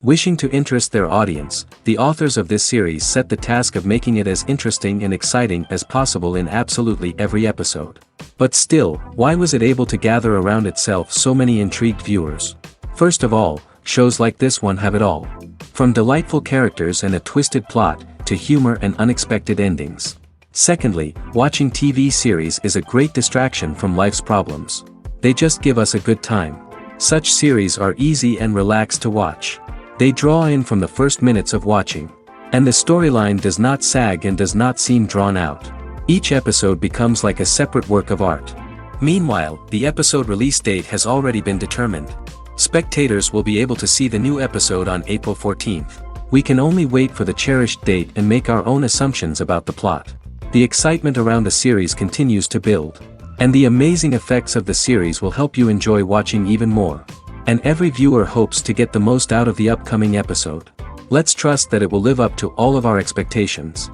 Wishing to interest their audience, the authors of this series set the task of making it as interesting and exciting as possible in absolutely every episode. But still, why was it able to gather around itself so many intrigued viewers? First of all, shows like this one have it all. From delightful characters and a twisted plot, to humor and unexpected endings. Secondly, watching TV series is a great distraction from life's problems. They just give us a good time. Such series are easy and relaxed to watch. They draw in from the first minutes of watching. And the storyline does not sag and does not seem drawn out. Each episode becomes like a separate work of art. Meanwhile, the episode release date has already been determined. Spectators will be able to see the new episode on April 14th. We can only wait for the cherished date and make our own assumptions about the plot. The excitement around the series continues to build. And the amazing effects of the series will help you enjoy watching even more. And every viewer hopes to get the most out of the upcoming episode. Let's trust that it will live up to all of our expectations.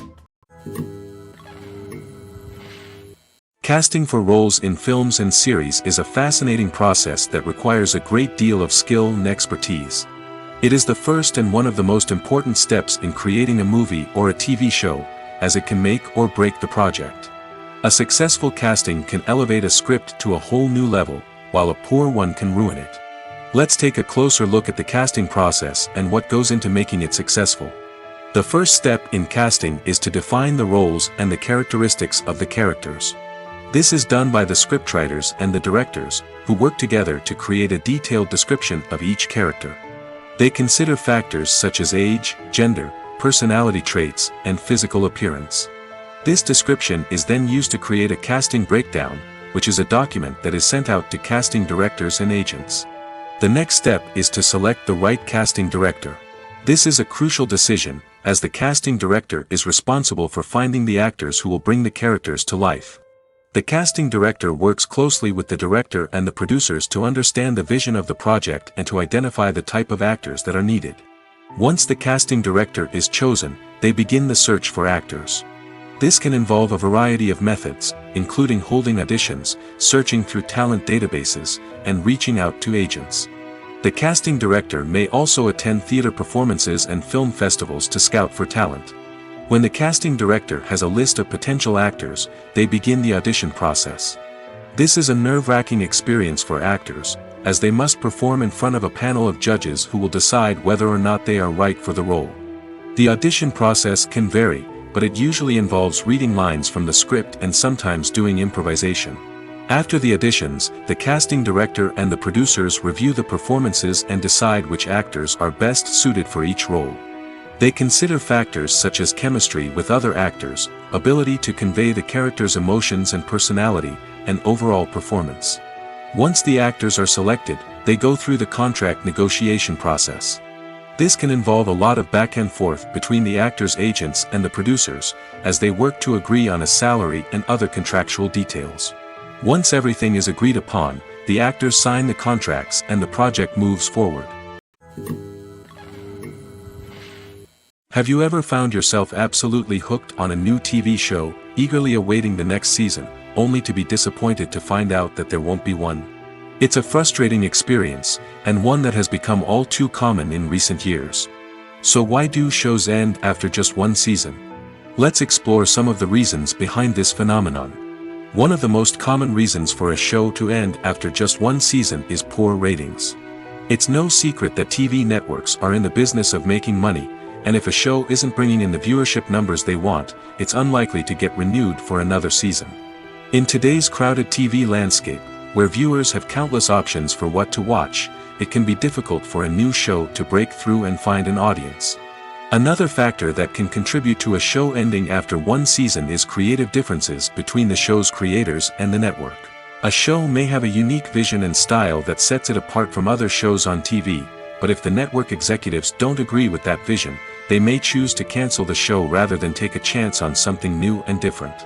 Casting for roles in films and series is a fascinating process that requires a great deal of skill and expertise. It is the first and one of the most important steps in creating a movie or a TV show, as it can make or break the project. A successful casting can elevate a script to a whole new level, while a poor one can ruin it. Let's take a closer look at the casting process and what goes into making it successful. The first step in casting is to define the roles and the characteristics of the characters. This is done by the scriptwriters and the directors, who work together to create a detailed description of each character. They consider factors such as age, gender, personality traits, and physical appearance. This description is then used to create a casting breakdown, which is a document that is sent out to casting directors and agents. The next step is to select the right casting director. This is a crucial decision, as the casting director is responsible for finding the actors who will bring the characters to life. The casting director works closely with the director and the producers to understand the vision of the project and to identify the type of actors that are needed. Once the casting director is chosen, they begin the search for actors. This can involve a variety of methods, including holding auditions, searching through talent databases, and reaching out to agents. The casting director may also attend theater performances and film festivals to scout for talent. When the casting director has a list of potential actors, they begin the audition process. This is a nerve-wracking experience for actors, as they must perform in front of a panel of judges who will decide whether or not they are right for the role. The audition process can vary, but it usually involves reading lines from the script and sometimes doing improvisation. After the auditions, the casting director and the producers review the performances and decide which actors are best suited for each role. They consider factors such as chemistry with other actors, ability to convey the character's emotions and personality, and overall performance. Once the actors are selected, they go through the contract negotiation process. This can involve a lot of back and forth between the actors' agents and the producers, as they work to agree on a salary and other contractual details. Once everything is agreed upon, the actors sign the contracts and the project moves forward. Have you ever found yourself absolutely hooked on a new TV show, eagerly awaiting the next season, only to be disappointed to find out that there won't be one? It's a frustrating experience, and one that has become all too common in recent years. So why do shows end after just one season? Let's explore some of the reasons behind this phenomenon. One of the most common reasons for a show to end after just one season is poor ratings. It's no secret that TV networks are in the business of making money, and if a show isn't bringing in the viewership numbers they want, it's unlikely to get renewed for another season. In today's crowded TV landscape, where viewers have countless options for what to watch, it can be difficult for a new show to break through and find an audience. Another factor that can contribute to a show ending after one season is creative differences between the show's creators and the network. A show may have a unique vision and style that sets it apart from other shows on TV, but if the network executives don't agree with that vision, they may choose to cancel the show rather than take a chance on something new and different.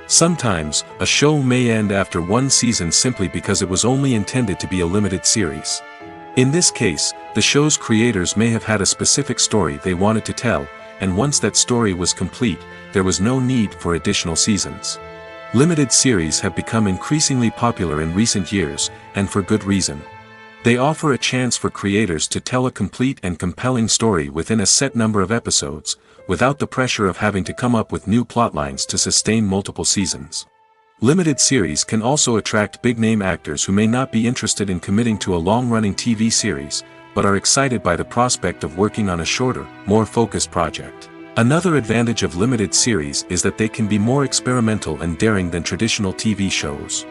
Sometimes, a show may end after one season simply because it was only intended to be a limited series. In this case, the show's creators may have had a specific story they wanted to tell, and once that story was complete, there was no need for additional seasons. Limited series have become increasingly popular in recent years, and for good reason. They offer a chance for creators to tell a complete and compelling story within a set number of episodes, without the pressure of having to come up with new plotlines to sustain multiple seasons. Limited series can also attract big-name actors who may not be interested in committing to a long-running TV series, but are excited by the prospect of working on a shorter, more focused project. Another advantage of limited series is that they can be more experimental and daring than traditional TV shows.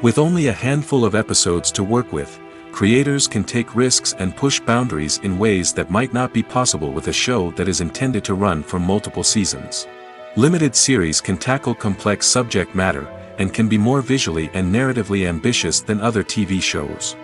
With only a handful of episodes to work with, creators can take risks and push boundaries in ways that might not be possible with a show that is intended to run for multiple seasons. Limited series can tackle complex subject matter, and can be more visually and narratively ambitious than other TV shows.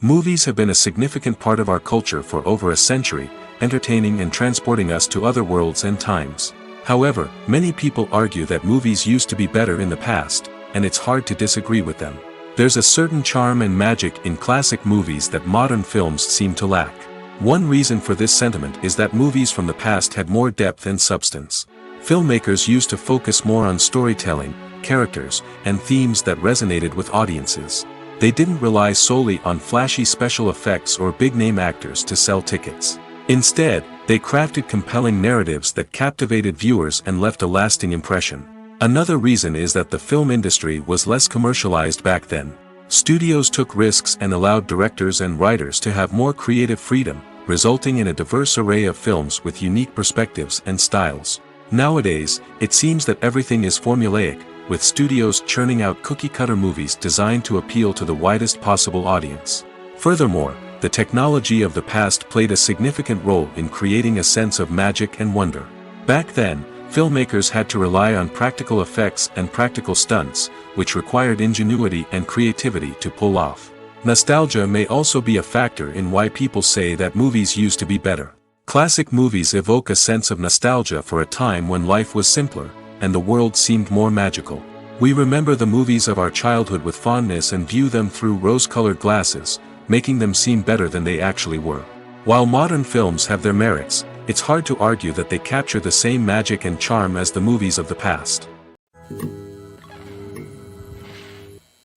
Movies have been a significant part of our culture for over a century, entertaining and transporting us to other worlds and times. However, many people argue that movies used to be better in the past, and it's hard to disagree with them. There's a certain charm and magic in classic movies that modern films seem to lack. One reason for this sentiment is that movies from the past had more depth and substance. Filmmakers used to focus more on storytelling, characters, and themes that resonated with audiences. They didn't rely solely on flashy special effects or big-name actors to sell tickets. Instead, they crafted compelling narratives that captivated viewers and left a lasting impression. Another reason is that the film industry was less commercialized back then. Studios took risks and allowed directors and writers to have more creative freedom, resulting in a diverse array of films with unique perspectives and styles. Nowadays, it seems that everything is formulaic, with studios churning out cookie-cutter movies designed to appeal to the widest possible audience. Furthermore, the technology of the past played a significant role in creating a sense of magic and wonder. Back then, filmmakers had to rely on practical effects and practical stunts, which required ingenuity and creativity to pull off. Nostalgia may also be a factor in why people say that movies used to be better. Classic movies evoke a sense of nostalgia for a time when life was simpler, and the world seemed more magical. We remember the movies of our childhood with fondness and view them through rose-colored glasses, making them seem better than they actually were. While modern films have their merits, it's hard to argue that they capture the same magic and charm as the movies of the past.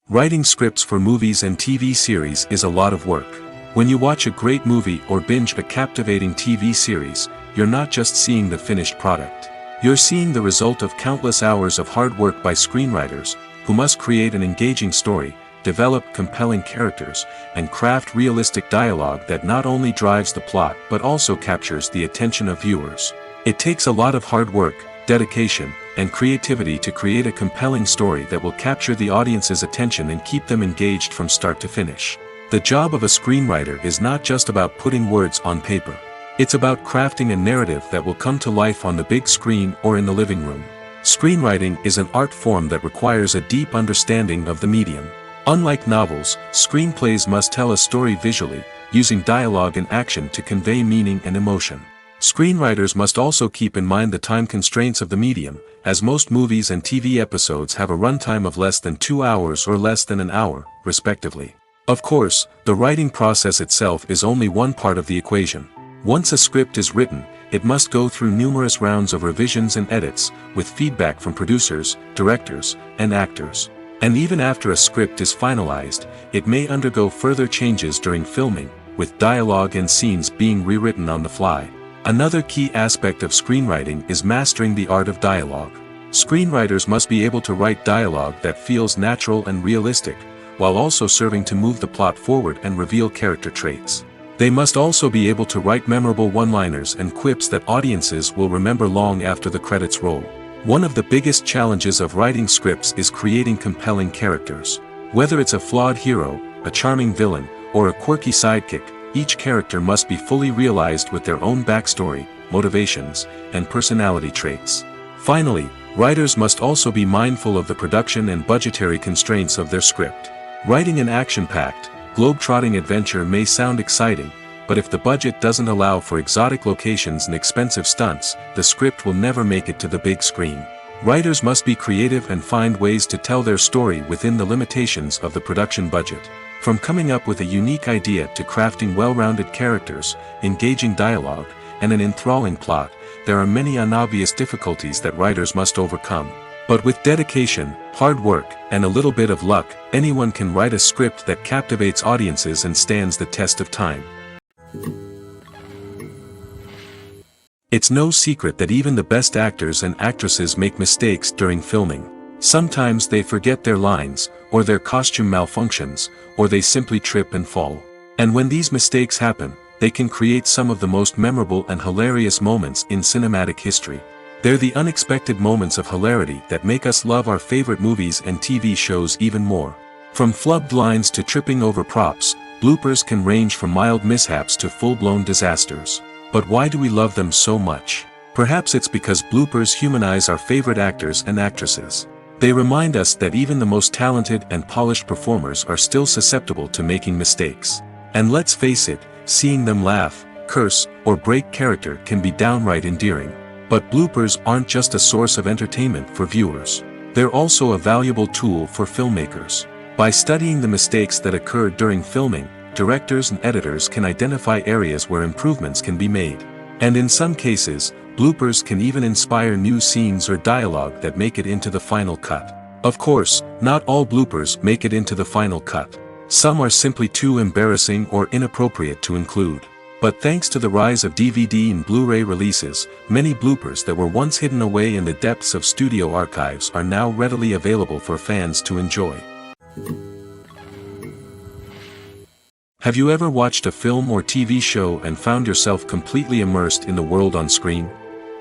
Writing scripts for movies and TV series is a lot of work. When you watch a great movie or binge a captivating TV series, you're not just seeing the finished product. You're seeing the result of countless hours of hard work by screenwriters, who must create an engaging story, develop compelling characters, and craft realistic dialogue that not only drives the plot but also captures the attention of viewers. It takes a lot of hard work, dedication, and creativity to create a compelling story that will capture the audience's attention and keep them engaged from start to finish. The job of a screenwriter is not just about putting words on paper. It's about crafting a narrative that will come to life on the big screen or in the living room. Screenwriting is an art form that requires a deep understanding of the medium. Unlike novels, screenplays must tell a story visually, using dialogue and action to convey meaning and emotion. Screenwriters must also keep in mind the time constraints of the medium, as most movies and TV episodes have a runtime of less than 2 hours or less than an hour, respectively. Of course, the writing process itself is only one part of the equation. Once a script is written, it must go through numerous rounds of revisions and edits, with feedback from producers, directors, and actors. And even after a script is finalized, it may undergo further changes during filming, with dialogue and scenes being rewritten on the fly. Another key aspect of screenwriting is mastering the art of dialogue. Screenwriters must be able to write dialogue that feels natural and realistic, while also serving to move the plot forward and reveal character traits. They must also be able to write memorable one-liners and quips that audiences will remember long after the credits roll. One of the biggest challenges of writing scripts is creating compelling characters. Whether it's a flawed hero, a charming villain, or a quirky sidekick, each character must be fully realized with their own backstory, motivations, and personality traits. Finally, writers must also be mindful of the production and budgetary constraints of their script. Writing an action-packed, globe-trotting adventure may sound exciting, but if the budget doesn't allow for exotic locations and expensive stunts, the script will never make it to the big screen. Writers must be creative and find ways to tell their story within the limitations of the production budget. From coming up with a unique idea to crafting well-rounded characters, engaging dialogue, and an enthralling plot, there are many unobvious difficulties that writers must overcome. But with dedication, hard work, and a little bit of luck, anyone can write a script that captivates audiences and stands the test of time. It's no secret that even the best actors and actresses make mistakes during filming. Sometimes they forget their lines, or their costume malfunctions, or they simply trip and fall. And when these mistakes happen, they can create some of the most memorable and hilarious moments in cinematic history. They're the unexpected moments of hilarity that make us love our favorite movies and TV shows even more. From flubbed lines to tripping over props, bloopers can range from mild mishaps to full-blown disasters. But why do we love them so much? Perhaps it's because bloopers humanize our favorite actors and actresses. They remind us that even the most talented and polished performers are still susceptible to making mistakes. And let's face it, seeing them laugh, curse, or break character can be downright endearing. But bloopers aren't just a source of entertainment for viewers. They're also a valuable tool for filmmakers. By studying the mistakes that occur during filming, directors and editors can identify areas where improvements can be made. And in some cases, bloopers can even inspire new scenes or dialogue that make it into the final cut. Of course, not all bloopers make it into the final cut. Some are simply too embarrassing or inappropriate to include. But thanks to the rise of DVD and Blu-ray releases, many bloopers that were once hidden away in the depths of studio archives are now readily available for fans to enjoy. Have you ever watched a film or TV show and found yourself completely immersed in the world on screen?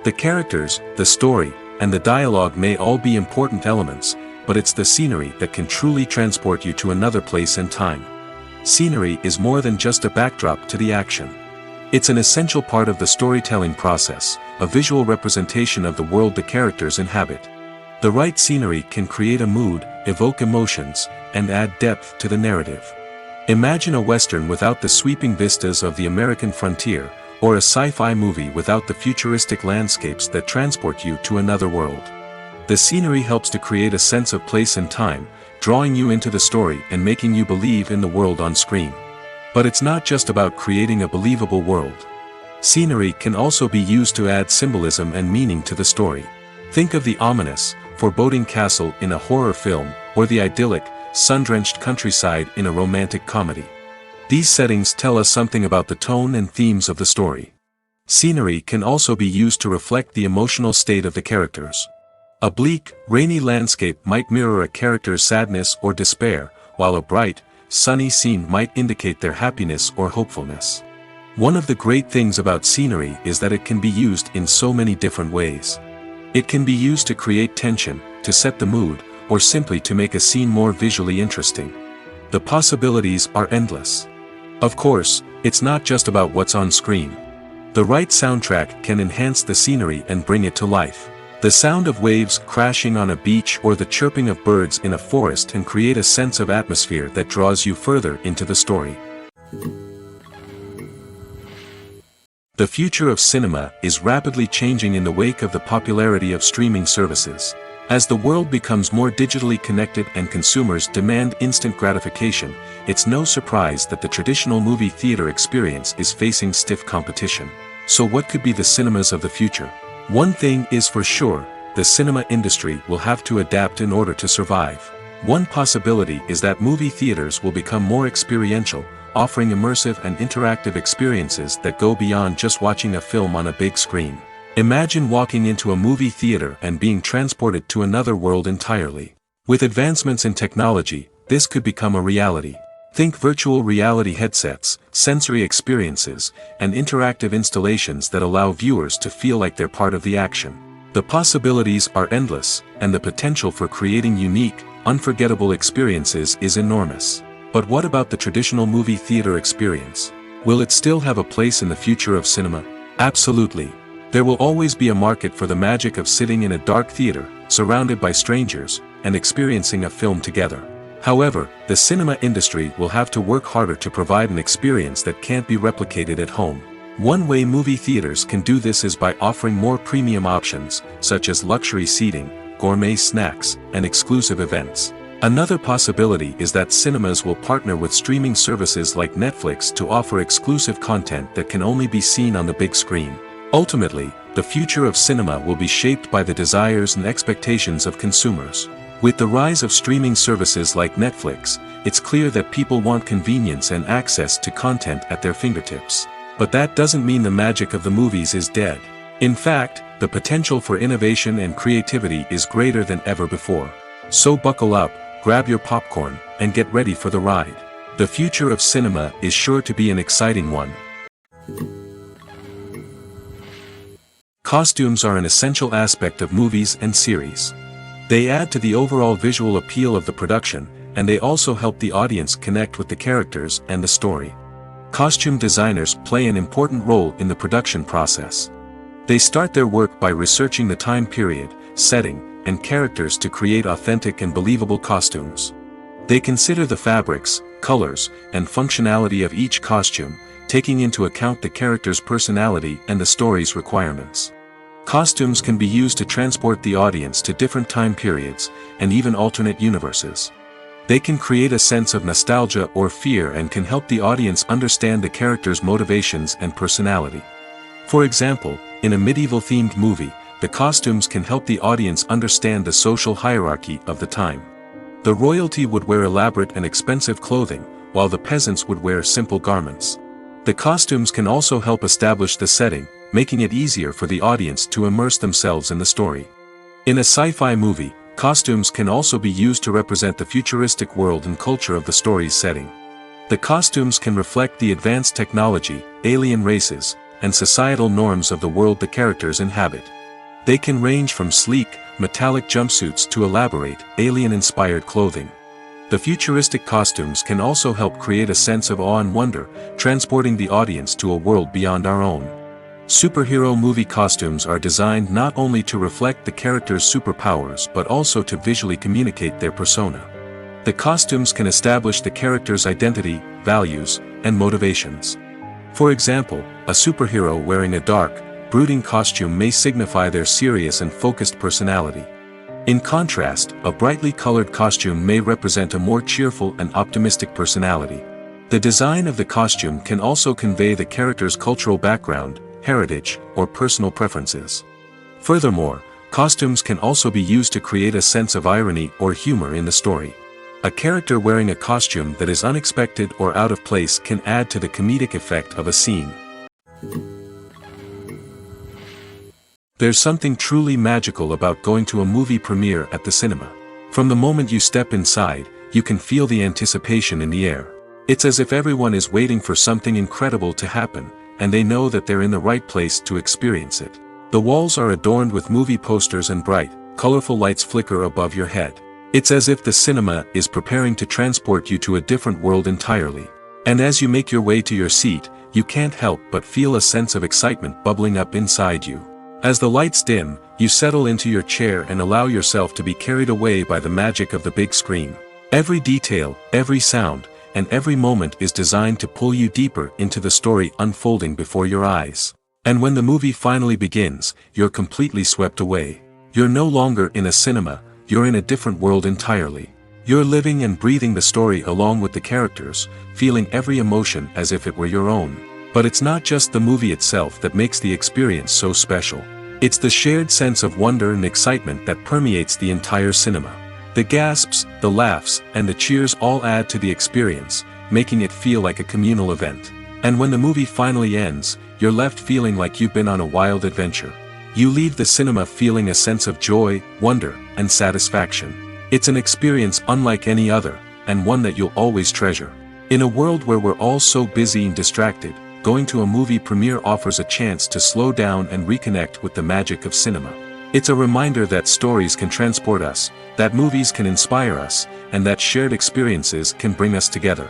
The characters, the story, and the dialogue may all be important elements, but it's the scenery that can truly transport you to another place and time. Scenery is more than just a backdrop to the action. It's an essential part of the storytelling process, a visual representation of the world the characters inhabit. The right scenery can create a mood, evoke emotions, and add depth to the narrative. Imagine a Western without the sweeping vistas of the American frontier, or a sci-fi movie without the futuristic landscapes that transport you to another world. The scenery helps to create a sense of place and time, drawing you into the story and making you believe in the world on screen. But it's not just about creating a believable world. Scenery can also be used to add symbolism and meaning to the story. Think of the ominous, foreboding castle in a horror film, or the idyllic, sun-drenched countryside in a romantic comedy. These settings tell us something about the tone and themes of the story. Scenery can also be used to reflect the emotional state of the characters. A bleak, rainy landscape might mirror a character's sadness or despair, while a bright, sunny scene might indicate their happiness or hopefulness. One of the great things about scenery is that it can be used in so many different ways. It can be used to create tension, to set the mood, or simply to make a scene more visually interesting. The possibilities are endless. Of course, it's not just about what's on screen. The right soundtrack can enhance the scenery and bring it to life. The sound of waves crashing on a beach or the chirping of birds in a forest can create a sense of atmosphere that draws you further into the story. The future of cinema is rapidly changing in the wake of the popularity of streaming services. As the world becomes more digitally connected and consumers demand instant gratification, it's no surprise that the traditional movie theater experience is facing stiff competition. So what could be the cinemas of the future? One thing is for sure, the cinema industry will have to adapt in order to survive. One possibility is that movie theaters will become more experiential, offering immersive and interactive experiences that go beyond just watching a film on a big screen. Imagine walking into a movie theater and being transported to another world entirely. With advancements in technology, this could become a reality. Think virtual reality headsets, sensory experiences, and interactive installations that allow viewers to feel like they're part of the action. The possibilities are endless, and the potential for creating unique, unforgettable experiences is enormous. But what about the traditional movie theater experience? Will it still have a place in the future of cinema? Absolutely. There will always be a market for the magic of sitting in a dark theater, surrounded by strangers, and experiencing a film together. However, the cinema industry will have to work harder to provide an experience that can't be replicated at home. One way movie theaters can do this is by offering more premium options, such as luxury seating, gourmet snacks, and exclusive events. Another possibility is that cinemas will partner with streaming services like Netflix to offer exclusive content that can only be seen on the big screen. Ultimately, the future of cinema will be shaped by the desires and expectations of consumers. With the rise of streaming services like Netflix, it's clear that people want convenience and access to content at their fingertips. But that doesn't mean the magic of the movies is dead. In fact, the potential for innovation and creativity is greater than ever before. So buckle up, grab your popcorn, and get ready for the ride. The future of cinema is sure to be an exciting one. Costumes are an essential aspect of movies and series. They add to the overall visual appeal of the production, and they also help the audience connect with the characters and the story. Costume designers play an important role in the production process. They start their work by researching the time period, setting, and characters to create authentic and believable costumes. They consider the fabrics, colors, and functionality of each costume, taking into account the character's personality and the story's requirements. Costumes can be used to transport the audience to different time periods, and even alternate universes. They can create a sense of nostalgia or fear and can help the audience understand the character's motivations and personality. For example, in a medieval-themed movie, the costumes can help the audience understand the social hierarchy of the time. The royalty would wear elaborate and expensive clothing, while the peasants would wear simple garments. The costumes can also help establish the setting, making it easier for the audience to immerse themselves in the story. In a sci-fi movie, costumes can also be used to represent the futuristic world and culture of the story's setting. The costumes can reflect the advanced technology, alien races, and societal norms of the world the characters inhabit. They can range from sleek, metallic jumpsuits to elaborate, alien-inspired clothing. The futuristic costumes can also help create a sense of awe and wonder, transporting the audience to a world beyond our own. Superhero movie costumes are designed not only to reflect the character's superpowers but also to visually communicate their persona. The costumes can establish the character's identity, values, and motivations. For example, a superhero wearing a dark, brooding costume may signify their serious and focused personality. In contrast, a brightly colored costume may represent a more cheerful and optimistic personality. The design of the costume can also convey the character's cultural background, heritage, or personal preferences. Furthermore, costumes can also be used to create a sense of irony or humor in the story. A character wearing a costume that is unexpected or out of place can add to the comedic effect of a scene. There's something truly magical about going to a movie premiere at the cinema. From the moment you step inside, you can feel the anticipation in the air. It's as if everyone is waiting for something incredible to happen, and they know that they're in the right place to experience it. The walls are adorned with movie posters and bright, colorful lights flicker above your head. It's as if the cinema is preparing to transport you to a different world entirely. And as you make your way to your seat, you can't help but feel a sense of excitement bubbling up inside you. As the lights dim, you settle into your chair and allow yourself to be carried away by the magic of the big screen. Every detail, every sound, and every moment is designed to pull you deeper into the story unfolding before your eyes. And when the movie finally begins, you're completely swept away. You're no longer in a cinema, you're in a different world entirely. You're living and breathing the story along with the characters, feeling every emotion as if it were your own. But it's not just the movie itself that makes the experience so special. It's the shared sense of wonder and excitement that permeates the entire cinema. The gasps, the laughs, and the cheers all add to the experience, making it feel like a communal event. And when the movie finally ends, you're left feeling like you've been on a wild adventure. You leave the cinema feeling a sense of joy, wonder, and satisfaction. It's an experience unlike any other, and one that you'll always treasure. In a world where we're all so busy and distracted, going to a movie premiere offers a chance to slow down and reconnect with the magic of cinema. It's a reminder that stories can transport us, that movies can inspire us, and that shared experiences can bring us together.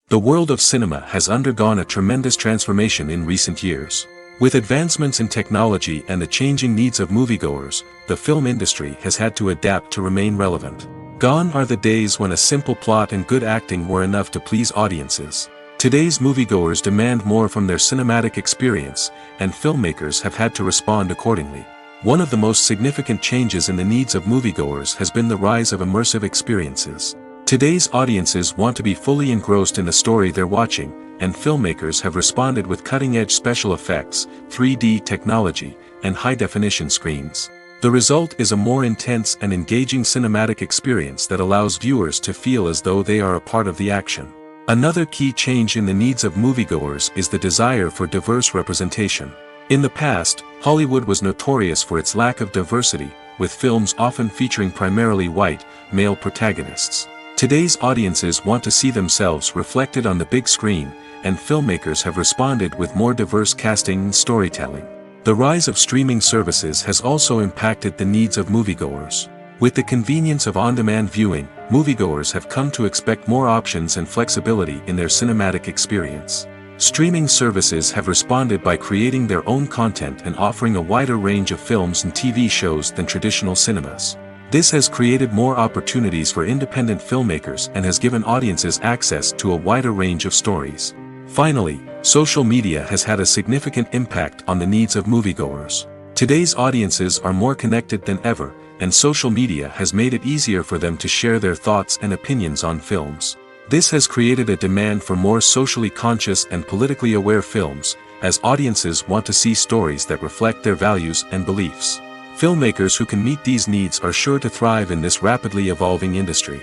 The world of cinema has undergone a tremendous transformation in recent years. With advancements in technology and the changing needs of moviegoers, the film industry has had to adapt to remain relevant. Gone are the days when a simple plot and good acting were enough to please audiences. Today's moviegoers demand more from their cinematic experience, and filmmakers have had to respond accordingly. One of the most significant changes in the needs of moviegoers has been the rise of immersive experiences. Today's audiences want to be fully engrossed in the story they're watching, and filmmakers have responded with cutting-edge special effects, 3D technology, and high-definition screens. The result is a more intense and engaging cinematic experience that allows viewers to feel as though they are a part of the action. Another key change in the needs of moviegoers is the desire for diverse representation. In the past, Hollywood was notorious for its lack of diversity, with films often featuring primarily white, male protagonists. Today's audiences want to see themselves reflected on the big screen, and filmmakers have responded with more diverse casting and storytelling. The rise of streaming services has also impacted the needs of moviegoers. With the convenience of on-demand viewing, moviegoers have come to expect more options and flexibility in their cinematic experience. Streaming services have responded by creating their own content and offering a wider range of films and TV shows than traditional cinemas. This has created more opportunities for independent filmmakers and has given audiences access to a wider range of stories. Finally, social media has had a significant impact on the needs of moviegoers. Today's audiences are more connected than ever, and social media has made it easier for them to share their thoughts and opinions on films. This has created a demand for more socially conscious and politically aware films, as audiences want to see stories that reflect their values and beliefs. Filmmakers who can meet these needs are sure to thrive in this rapidly evolving industry.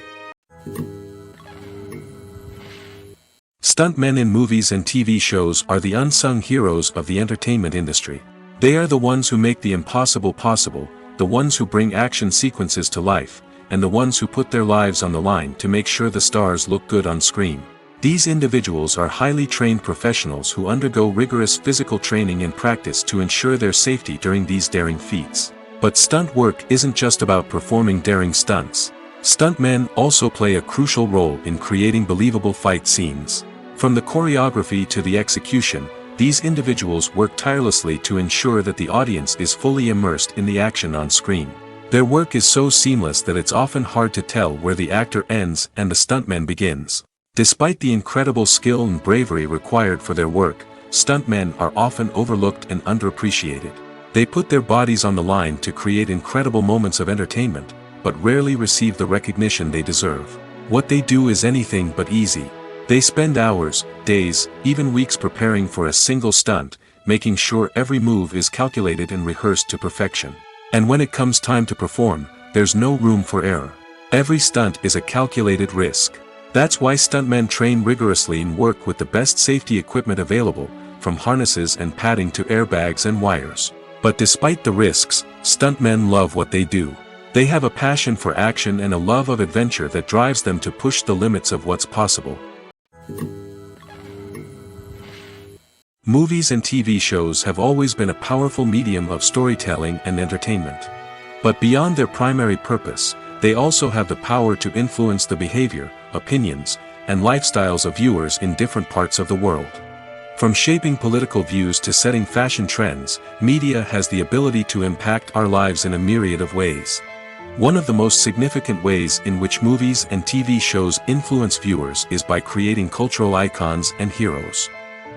Stuntmen in movies and TV shows are the unsung heroes of the entertainment industry. They are the ones who make the impossible possible, the ones who bring action sequences to life, and the ones who put their lives on the line to make sure the stars look good on screen. These individuals are highly trained professionals who undergo rigorous physical training and practice to ensure their safety during these daring feats. But stunt work isn't just about performing daring stunts. Stuntmen also play a crucial role in creating believable fight scenes. From the choreography to the execution, these individuals work tirelessly to ensure that the audience is fully immersed in the action on screen. Their work is so seamless that it's often hard to tell where the actor ends and the stuntman begins. Despite the incredible skill and bravery required for their work, stuntmen are often overlooked and underappreciated. They put their bodies on the line to create incredible moments of entertainment, but rarely receive the recognition they deserve. What they do is anything but easy. They spend hours, days, even weeks preparing for a single stunt, making sure every move is calculated and rehearsed to perfection. And when it comes time to perform, there's no room for error. Every stunt is a calculated risk. That's why stuntmen train rigorously and work with the best safety equipment available, from harnesses and padding to airbags and wires. But despite the risks, stuntmen love what they do. They have a passion for action and a love of adventure that drives them to push the limits of what's possible. Movies and TV shows have always been a powerful medium of storytelling and entertainment. But beyond their primary purpose, they also have the power to influence the behavior, opinions, and lifestyles of viewers in different parts of the world. From shaping political views to setting fashion trends, media has the ability to impact our lives in a myriad of ways. One of the most significant ways in which movies and TV shows influence viewers is by creating cultural icons and heroes.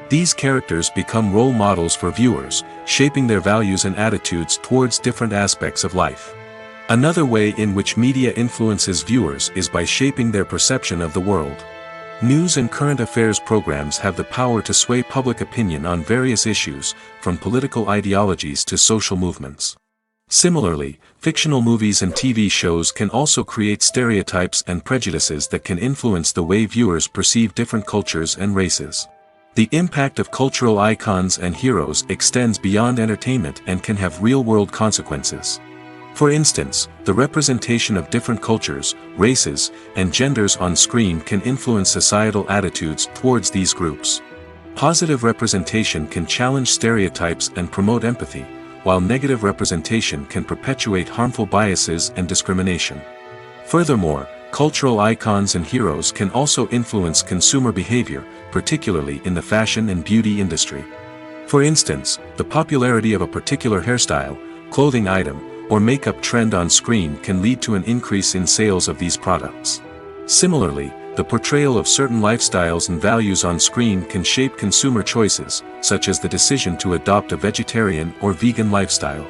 These characters become role models for viewers, shaping their values and attitudes towards different aspects of life. Another way in which media influences viewers is by shaping their perception of the world. News and current affairs programs have the power to sway public opinion on various issues, from political ideologies to social movements. Similarly, fictional movies and TV shows can also create stereotypes and prejudices that can influence the way viewers perceive different cultures and races. The impact of cultural icons and heroes extends beyond entertainment and can have real-world consequences. For instance, the representation of different cultures, races, and genders on screen can influence societal attitudes towards these groups. Positive representation can challenge stereotypes and promote empathy, while negative representation can perpetuate harmful biases and discrimination. Furthermore, cultural icons and heroes can also influence consumer behavior, particularly in the fashion and beauty industry. For instance, the popularity of a particular hairstyle, clothing item, or makeup trend on screen can lead to an increase in sales of these products. Similarly, the portrayal of certain lifestyles and values on screen can shape consumer choices, such as the decision to adopt a vegetarian or vegan lifestyle.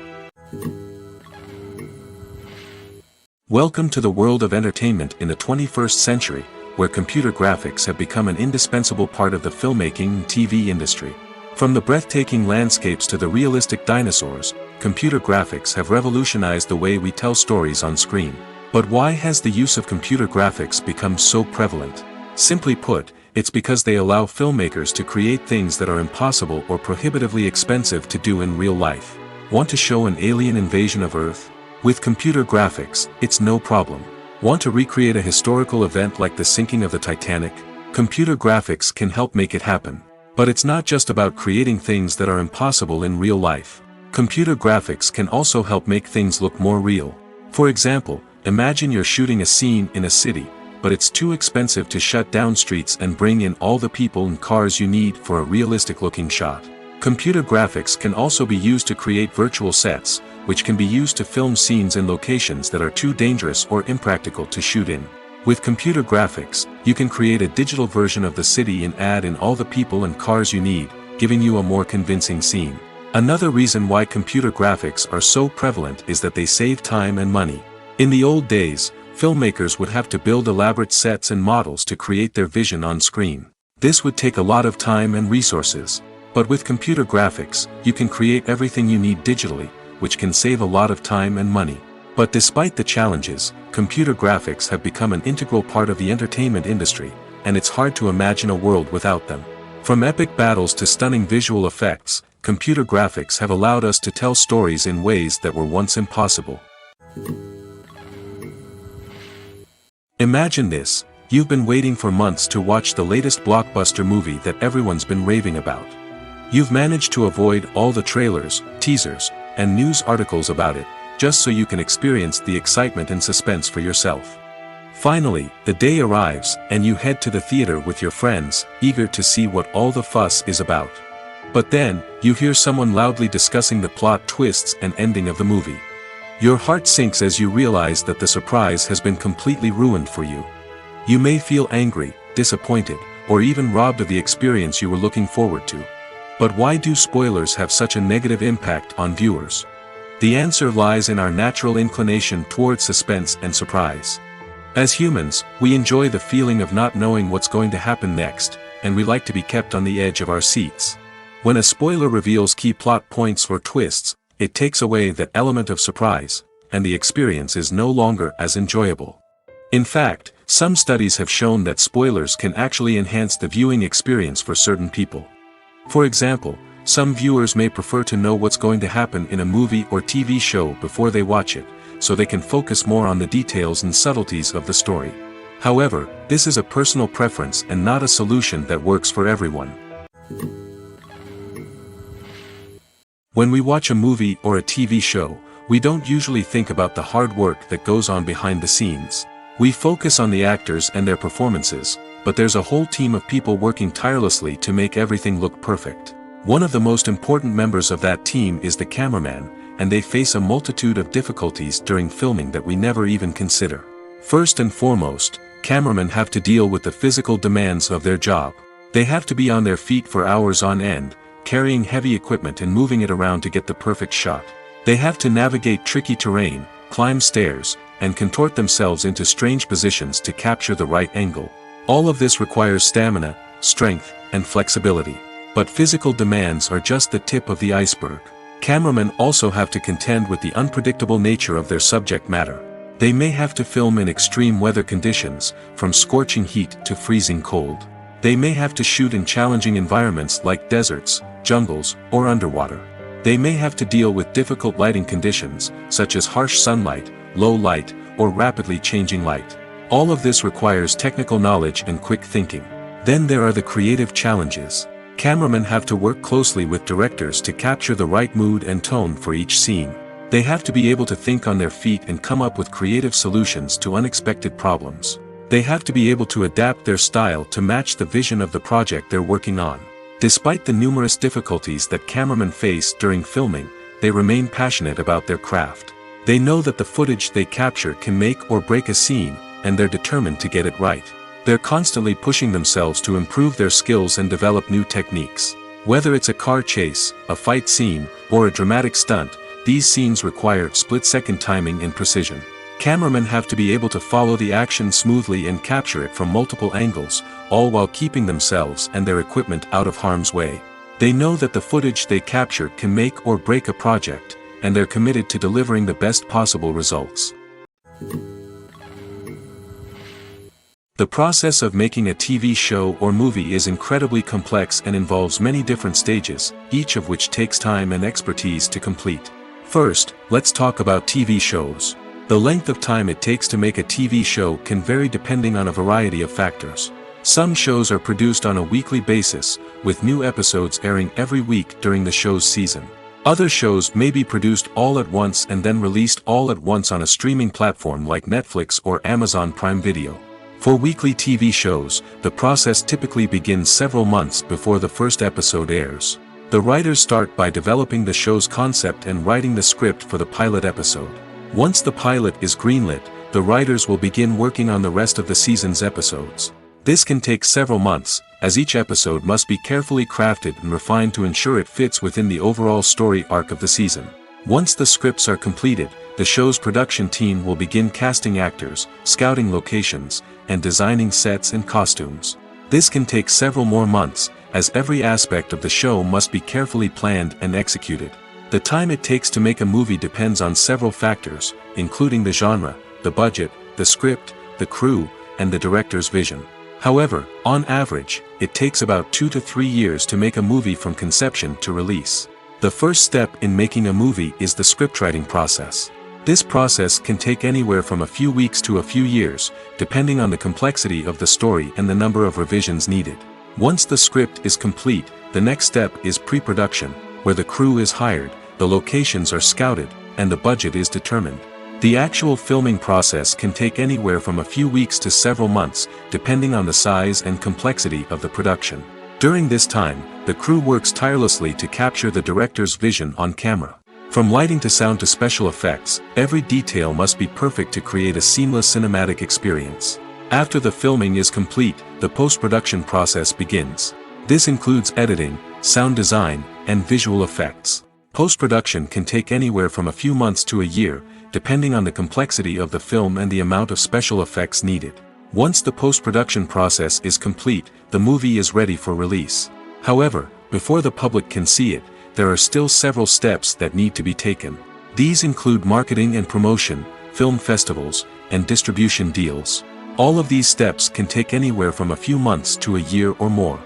Welcome to the world of entertainment in the 21st century, where computer graphics have become an indispensable part of the filmmaking and TV industry. From the breathtaking landscapes to the realistic dinosaurs, computer graphics have revolutionized the way we tell stories on screen. But why has the use of computer graphics become so prevalent? Simply put, it's because they allow filmmakers to create things that are impossible or prohibitively expensive to do in real life. Want to show an alien invasion of Earth? With computer graphics, it's no problem. Want to recreate a historical event like the sinking of the Titanic? Computer graphics can help make it happen. But it's not just about creating things that are impossible in real life. Computer graphics can also help make things look more real. For example, imagine you're shooting a scene in a city, but it's too expensive to shut down streets and bring in all the people and cars you need for a realistic-looking shot. Computer graphics can also be used to create virtual sets, which can be used to film scenes in locations that are too dangerous or impractical to shoot in. With computer graphics, you can create a digital version of the city and add in all the people and cars you need, giving you a more convincing scene. Another reason why computer graphics are so prevalent is that they save time and money. In the old days, filmmakers would have to build elaborate sets and models to create their vision on screen. This would take a lot of time and resources. But with computer graphics, you can create everything you need digitally, which can save a lot of time and money. But despite the challenges, computer graphics have become an integral part of the entertainment industry, and it's hard to imagine a world without them. From epic battles to stunning visual effects, computer graphics have allowed us to tell stories in ways that were once impossible. Imagine this: you've been waiting for months to watch the latest blockbuster movie that everyone's been raving about. You've managed to avoid all the trailers, teasers, and news articles about it, just so you can experience the excitement and suspense for yourself. Finally, the day arrives, and you head to the theater with your friends, eager to see what all the fuss is about. But then, you hear someone loudly discussing the plot twists and ending of the movie. Your heart sinks as you realize that the surprise has been completely ruined for you. You may feel angry, disappointed, or even robbed of the experience you were looking forward to. But why do spoilers have such a negative impact on viewers? The answer lies in our natural inclination toward suspense and surprise. As humans, we enjoy the feeling of not knowing what's going to happen next, and we like to be kept on the edge of our seats. When a spoiler reveals key plot points or twists, it takes away that element of surprise, and the experience is no longer as enjoyable. In fact, some studies have shown that spoilers can actually enhance the viewing experience for certain people. For example, some viewers may prefer to know what's going to happen in a movie or TV show before they watch it, so they can focus more on the details and subtleties of the story. However, this is a personal preference and not a solution that works for everyone. When we watch a movie or a TV show, we don't usually think about the hard work that goes on behind the scenes. We focus on the actors and their performances, but there's a whole team of people working tirelessly to make everything look perfect. One of the most important members of that team is the cameraman, and they face a multitude of difficulties during filming that we never even consider. First and foremost, cameramen have to deal with the physical demands of their job. They have to be on their feet for hours on end, carrying heavy equipment and moving it around to get the perfect shot. They have to navigate tricky terrain, climb stairs, and contort themselves into strange positions to capture the right angle. All of this requires stamina, strength, and flexibility. But physical demands are just the tip of the iceberg. Cameramen also have to contend with the unpredictable nature of their subject matter. They may have to film in extreme weather conditions, from scorching heat to freezing cold. They may have to shoot in challenging environments like deserts, jungles, or underwater. They may have to deal with difficult lighting conditions, such as harsh sunlight, low light, or rapidly changing light. All of this requires technical knowledge and quick thinking. Then there are the creative challenges. Cameramen have to work closely with directors to capture the right mood and tone for each scene. They have to be able to think on their feet and come up with creative solutions to unexpected problems. They have to be able to adapt their style to match the vision of the project they're working on. Despite the numerous difficulties that cameramen face during filming, they remain passionate about their craft. They know that the footage they capture can make or break a scene, and they're determined to get it right. They're constantly pushing themselves to improve their skills and develop new techniques. Whether it's a car chase, a fight scene, or a dramatic stunt, these scenes require split-second timing and precision. Cameramen have to be able to follow the action smoothly and capture it from multiple angles, all while keeping themselves and their equipment out of harm's way. They know that the footage they capture can make or break a project, and they're committed to delivering the best possible results. The process of making a TV show or movie is incredibly complex and involves many different stages, each of which takes time and expertise to complete. First, let's talk about TV shows. The length of time it takes to make a TV show can vary depending on a variety of factors. Some shows are produced on a weekly basis, with new episodes airing every week during the show's season. Other shows may be produced all at once and then released all at once on a streaming platform like Netflix or Amazon Prime Video. For weekly TV shows, the process typically begins several months before the first episode airs. The writers start by developing the show's concept and writing the script for the pilot episode. Once the pilot is greenlit, the writers will begin working on the rest of the season's episodes. This can take several months, as each episode must be carefully crafted and refined to ensure it fits within the overall story arc of the season. Once the scripts are completed, the show's production team will begin casting actors, scouting locations, and designing sets and costumes. This can take several more months, as every aspect of the show must be carefully planned and executed. The time it takes to make a movie depends on several factors, including the genre, the budget, the script, the crew, and the director's vision. However, on average, it takes about 2 to 3 years to make a movie from conception to release. The first step in making a movie is the scriptwriting process. This process can take anywhere from a few weeks to a few years, depending on the complexity of the story and the number of revisions needed. Once the script is complete, the next step is pre-production, where the crew is hired, the locations are scouted, and the budget is determined. The actual filming process can take anywhere from a few weeks to several months, depending on the size and complexity of the production. During this time, the crew works tirelessly to capture the director's vision on camera. From lighting to sound to special effects, every detail must be perfect to create a seamless cinematic experience. After the filming is complete, the post-production process begins. This includes editing, sound design, and visual effects. Post-production can take anywhere from a few months to a year, depending on the complexity of the film and the amount of special effects needed. Once the post-production process is complete, the movie is ready for release. However, before the public can see it, there are still several steps that need to be taken. These include marketing and promotion, film festivals, and distribution deals. All of these steps can take anywhere from a few months to a year or more.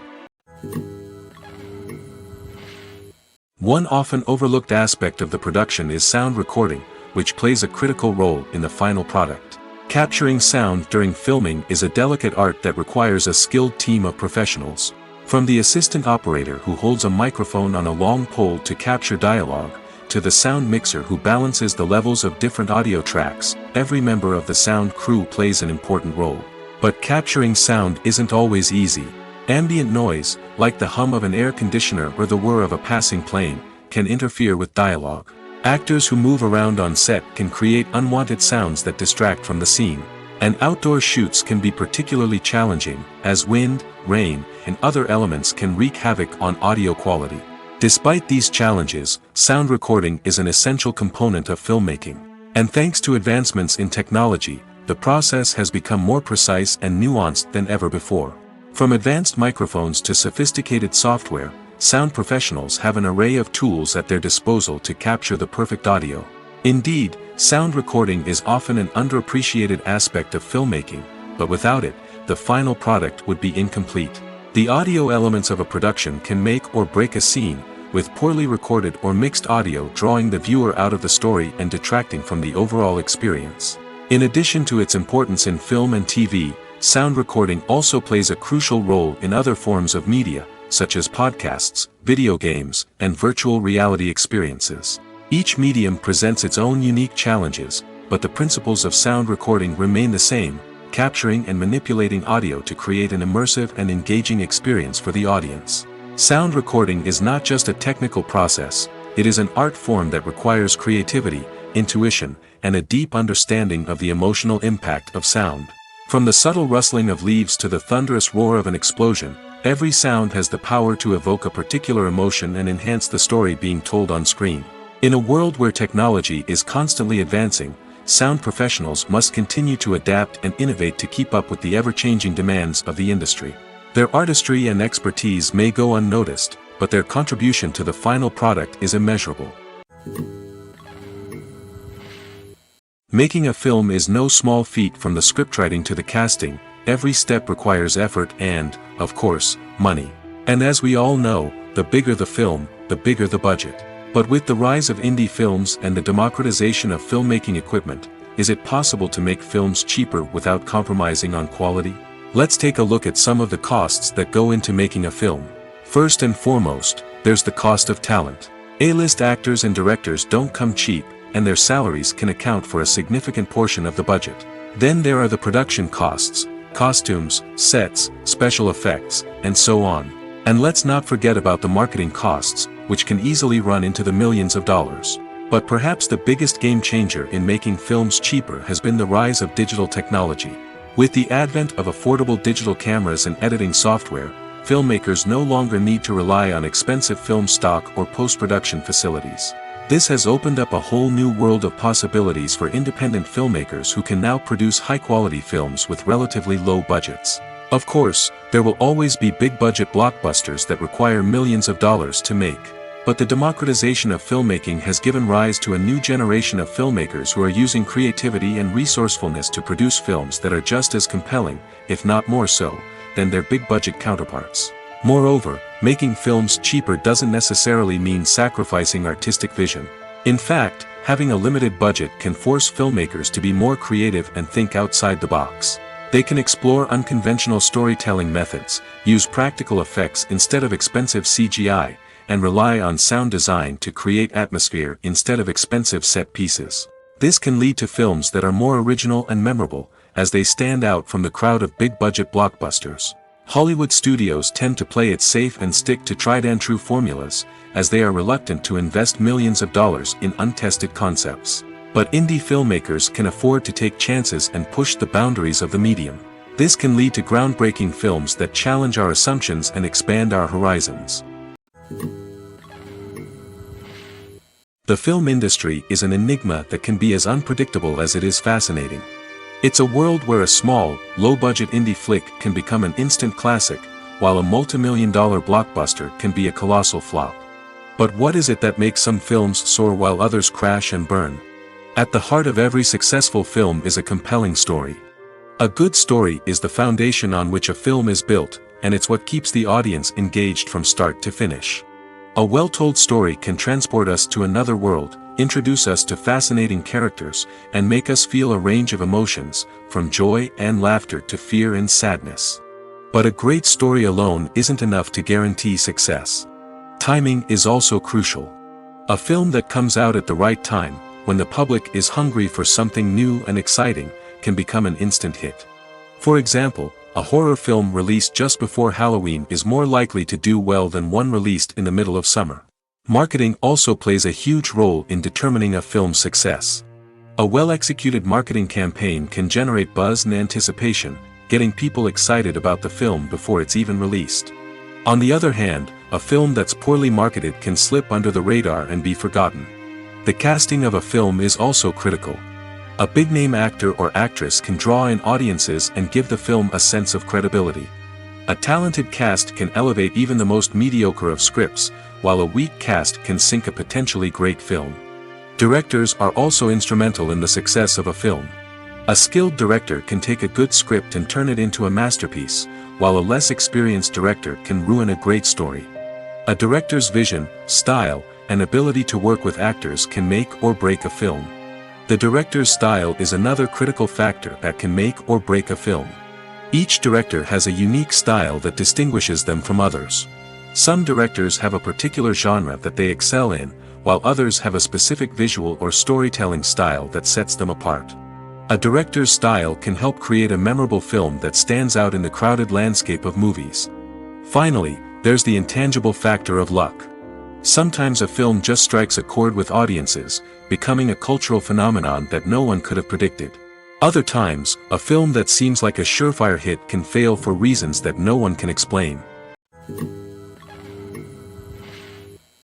One often overlooked aspect of the production is sound recording, which plays a critical role in the final product. Capturing sound during filming is a delicate art that requires a skilled team of professionals. From the assistant operator who holds a microphone on a long pole to capture dialogue, to the sound mixer who balances the levels of different audio tracks, every member of the sound crew plays an important role. But capturing sound isn't always easy. Ambient noise, like the hum of an air conditioner or the whir of a passing plane, can interfere with dialogue. Actors who move around on set can create unwanted sounds that distract from the scene. And outdoor shoots can be particularly challenging, as wind, rain, and other elements can wreak havoc on audio quality. Despite these challenges, sound recording is an essential component of filmmaking. And thanks to advancements in technology, the process has become more precise and nuanced than ever before. From advanced microphones to sophisticated software, sound professionals have an array of tools at their disposal to capture the perfect audio. Indeed, sound recording is often an underappreciated aspect of filmmaking, but without it, the final product would be incomplete. The audio elements of a production can make or break a scene, with poorly recorded or mixed audio drawing the viewer out of the story and detracting from the overall experience. In addition to its importance in film and TV, sound recording also plays a crucial role in other forms of media, such as podcasts, video games, and virtual reality experiences. Each medium presents its own unique challenges, but the principles of sound recording remain the same, capturing and manipulating audio to create an immersive and engaging experience for the audience. Sound recording is not just a technical process, it is an art form that requires creativity, intuition, and a deep understanding of the emotional impact of sound. From the subtle rustling of leaves to the thunderous roar of an explosion, every sound has the power to evoke a particular emotion and enhance the story being told on screen. In a world where technology is constantly advancing, sound professionals must continue to adapt and innovate to keep up with the ever-changing demands of the industry. Their artistry and expertise may go unnoticed, but their contribution to the final product is immeasurable. Making a film is no small feat. From the scriptwriting to the casting, every step requires effort and, of course, money. And as we all know, the bigger the film, the bigger the budget. But with the rise of indie films and the democratization of filmmaking equipment, is it possible to make films cheaper without compromising on quality? Let's take a look at some of the costs that go into making a film. First and foremost, there's the cost of talent. A-list actors and directors don't come cheap, and their salaries can account for a significant portion of the budget. Then there are the production costs, costumes, sets, special effects, and so on. And let's not forget about the marketing costs, which can easily run into the millions of dollars. But perhaps the biggest game changer in making films cheaper has been the rise of digital technology. With the advent of affordable digital cameras and editing software, filmmakers no longer need to rely on expensive film stock or post-production facilities. This has opened up a whole new world of possibilities for independent filmmakers who can now produce high-quality films with relatively low budgets. Of course, there will always be big-budget blockbusters that require millions of dollars to make. But the democratization of filmmaking has given rise to a new generation of filmmakers who are using creativity and resourcefulness to produce films that are just as compelling, if not more so, than their big-budget counterparts. Moreover, making films cheaper doesn't necessarily mean sacrificing artistic vision. In fact, having a limited budget can force filmmakers to be more creative and think outside the box. They can explore unconventional storytelling methods, use practical effects instead of expensive CGI, and rely on sound design to create atmosphere instead of expensive set pieces. This can lead to films that are more original and memorable, as they stand out from the crowd of big-budget blockbusters. Hollywood studios tend to play it safe and stick to tried-and-true formulas, as they are reluctant to invest millions of dollars in untested concepts. But indie filmmakers can afford to take chances and push the boundaries of the medium. This can lead to groundbreaking films that challenge our assumptions and expand our horizons. The film industry is an enigma that can be as unpredictable as it is fascinating. It's a world where a small, low-budget indie flick can become an instant classic, while a multi-million-dollar blockbuster can be a colossal flop. But what is it that makes some films soar while others crash and burn? At the heart of every successful film is a compelling story. A good story is the foundation on which a film is built, and it's what keeps the audience engaged from start to finish. A well-told story can transport us to another world, introduce us to fascinating characters, and make us feel a range of emotions, from joy and laughter to fear and sadness. But a great story alone isn't enough to guarantee success. Timing is also crucial. A film that comes out at the right time, when the public is hungry for something new and exciting, can become an instant hit. For example, a horror film released just before Halloween is more likely to do well than one released in the middle of summer. Marketing also plays a huge role in determining a film's success. A well-executed marketing campaign can generate buzz and anticipation, getting people excited about the film before it's even released. On the other hand, a film that's poorly marketed can slip under the radar and be forgotten. The casting of a film is also critical. A big-name actor or actress can draw in audiences and give the film a sense of credibility. A talented cast can elevate even the most mediocre of scripts, while a weak cast can sink a potentially great film. Directors are also instrumental in the success of a film. A skilled director can take a good script and turn it into a masterpiece, while a less experienced director can ruin a great story. A director's vision, style, and ability to work with actors can make or break a film. The director's style is another critical factor that can make or break a film. Each director has a unique style that distinguishes them from others. Some directors have a particular genre that they excel in, while others have a specific visual or storytelling style that sets them apart. A director's style can help create a memorable film that stands out in the crowded landscape of movies. Finally, there's the intangible factor of luck. Sometimes a film just strikes a chord with audiences, becoming a cultural phenomenon that no one could have predicted. Other times, a film that seems like a surefire hit can fail for reasons that no one can explain.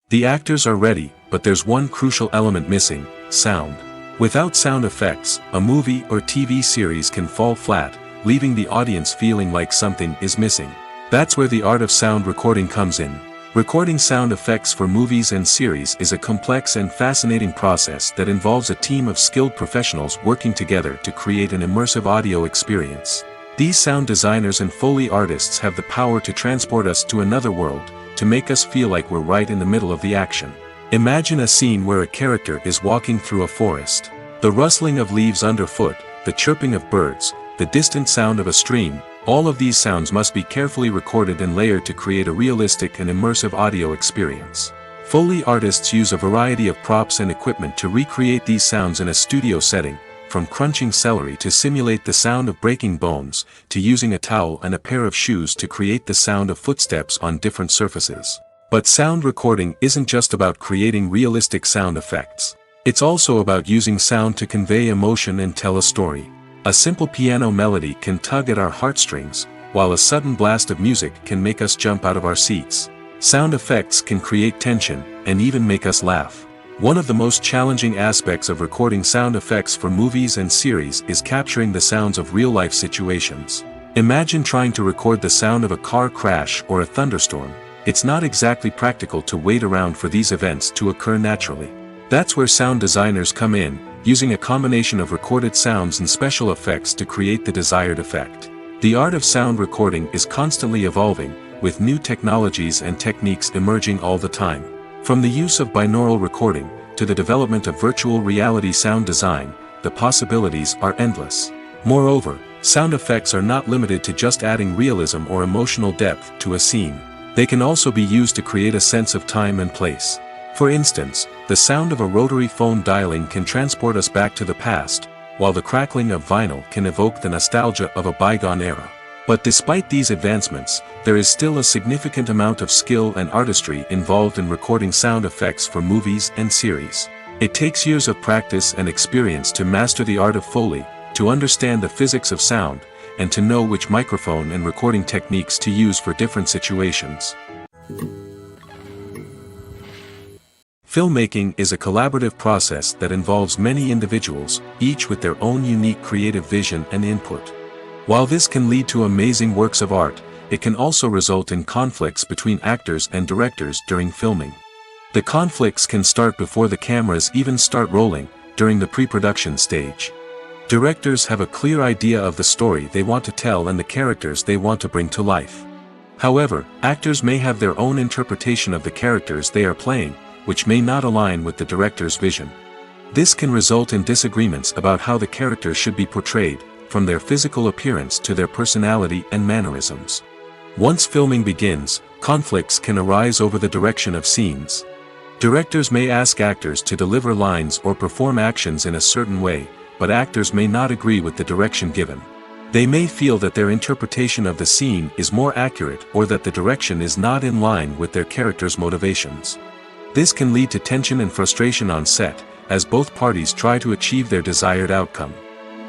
The actors are ready, but there's one crucial element missing: sound. Without sound effects, a movie or TV series can fall flat, leaving the audience feeling like something is missing. That's where the art of sound recording comes in. Recording sound effects for movies and series is a complex and fascinating process that involves a team of skilled professionals working together to create an immersive audio experience. These sound designers and Foley artists have the power to transport us to another world, to make us feel like we're right in the middle of the action. Imagine a scene where a character is walking through a forest. The rustling of leaves underfoot, the chirping of birds, the distant sound of a stream, all of these sounds must be carefully recorded and layered to create a realistic and immersive audio experience. Foley artists use a variety of props and equipment to recreate these sounds in a studio setting, from crunching celery to simulate the sound of breaking bones, to using a towel and a pair of shoes to create the sound of footsteps on different surfaces. But sound recording isn't just about creating realistic sound effects. It's also about using sound to convey emotion and tell a story. A simple piano melody can tug at our heartstrings, while a sudden blast of music can make us jump out of our seats. Sound effects can create tension, and even make us laugh. One of the most challenging aspects of recording sound effects for movies and series is capturing the sounds of real-life situations. Imagine trying to record the sound of a car crash or a thunderstorm. It's not exactly practical to wait around for these events to occur naturally. That's where sound designers come in, using a combination of recorded sounds and special effects to create the desired effect. The art of sound recording is constantly evolving, with new technologies and techniques emerging all the time. From the use of binaural recording, to the development of virtual reality sound design, the possibilities are endless. Moreover, sound effects are not limited to just adding realism or emotional depth to a scene. They can also be used to create a sense of time and place. For instance, the sound of a rotary phone dialing can transport us back to the past, while the crackling of vinyl can evoke the nostalgia of a bygone era. But despite these advancements, there is still a significant amount of skill and artistry involved in recording sound effects for movies and series. It takes years of practice and experience to master the art of Foley, to understand the physics of sound, and to know which microphone and recording techniques to use for different situations. Filmmaking is a collaborative process that involves many individuals, each with their own unique creative vision and input. While this can lead to amazing works of art, it can also result in conflicts between actors and directors during filming. The conflicts can start before the cameras even start rolling, during the pre-production stage. Directors have a clear idea of the story they want to tell and the characters they want to bring to life. However, actors may have their own interpretation of the characters they are playing, which may not align with the director's vision. This can result in disagreements about how the characters should be portrayed, from their physical appearance to their personality and mannerisms. Once filming begins, conflicts can arise over the direction of scenes. Directors may ask actors to deliver lines or perform actions in a certain way, but actors may not agree with the direction given. They may feel that their interpretation of the scene is more accurate or that the direction is not in line with their character's motivations. This can lead to tension and frustration on set, as both parties try to achieve their desired outcome.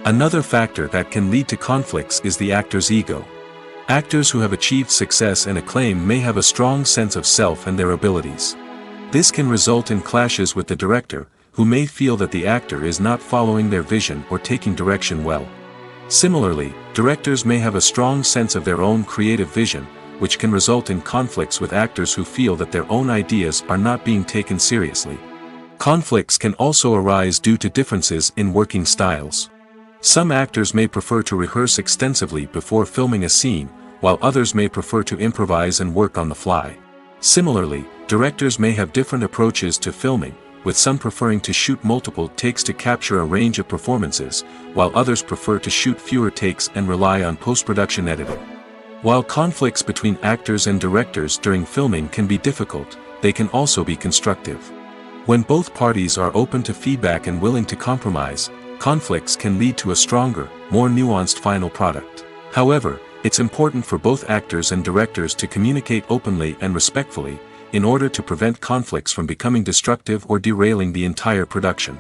Another factor that can lead to conflicts is the actor's ego. Actors who have achieved success and acclaim may have a strong sense of self and their abilities. This can result in clashes with the director, who may feel that the actor is not following their vision or taking direction well. Similarly, directors may have a strong sense of their own creative vision, which can result in conflicts with actors who feel that their own ideas are not being taken seriously. Conflicts can also arise due to differences in working styles. Some actors may prefer to rehearse extensively before filming a scene, while others may prefer to improvise and work on the fly. Similarly, directors may have different approaches to filming, with some preferring to shoot multiple takes to capture a range of performances, while others prefer to shoot fewer takes and rely on post-production editing. While conflicts between actors and directors during filming can be difficult, they can also be constructive. When both parties are open to feedback and willing to compromise, conflicts can lead to a stronger, more nuanced final product. However, it's important for both actors and directors to communicate openly and respectfully, in order to prevent conflicts from becoming destructive or derailing the entire production.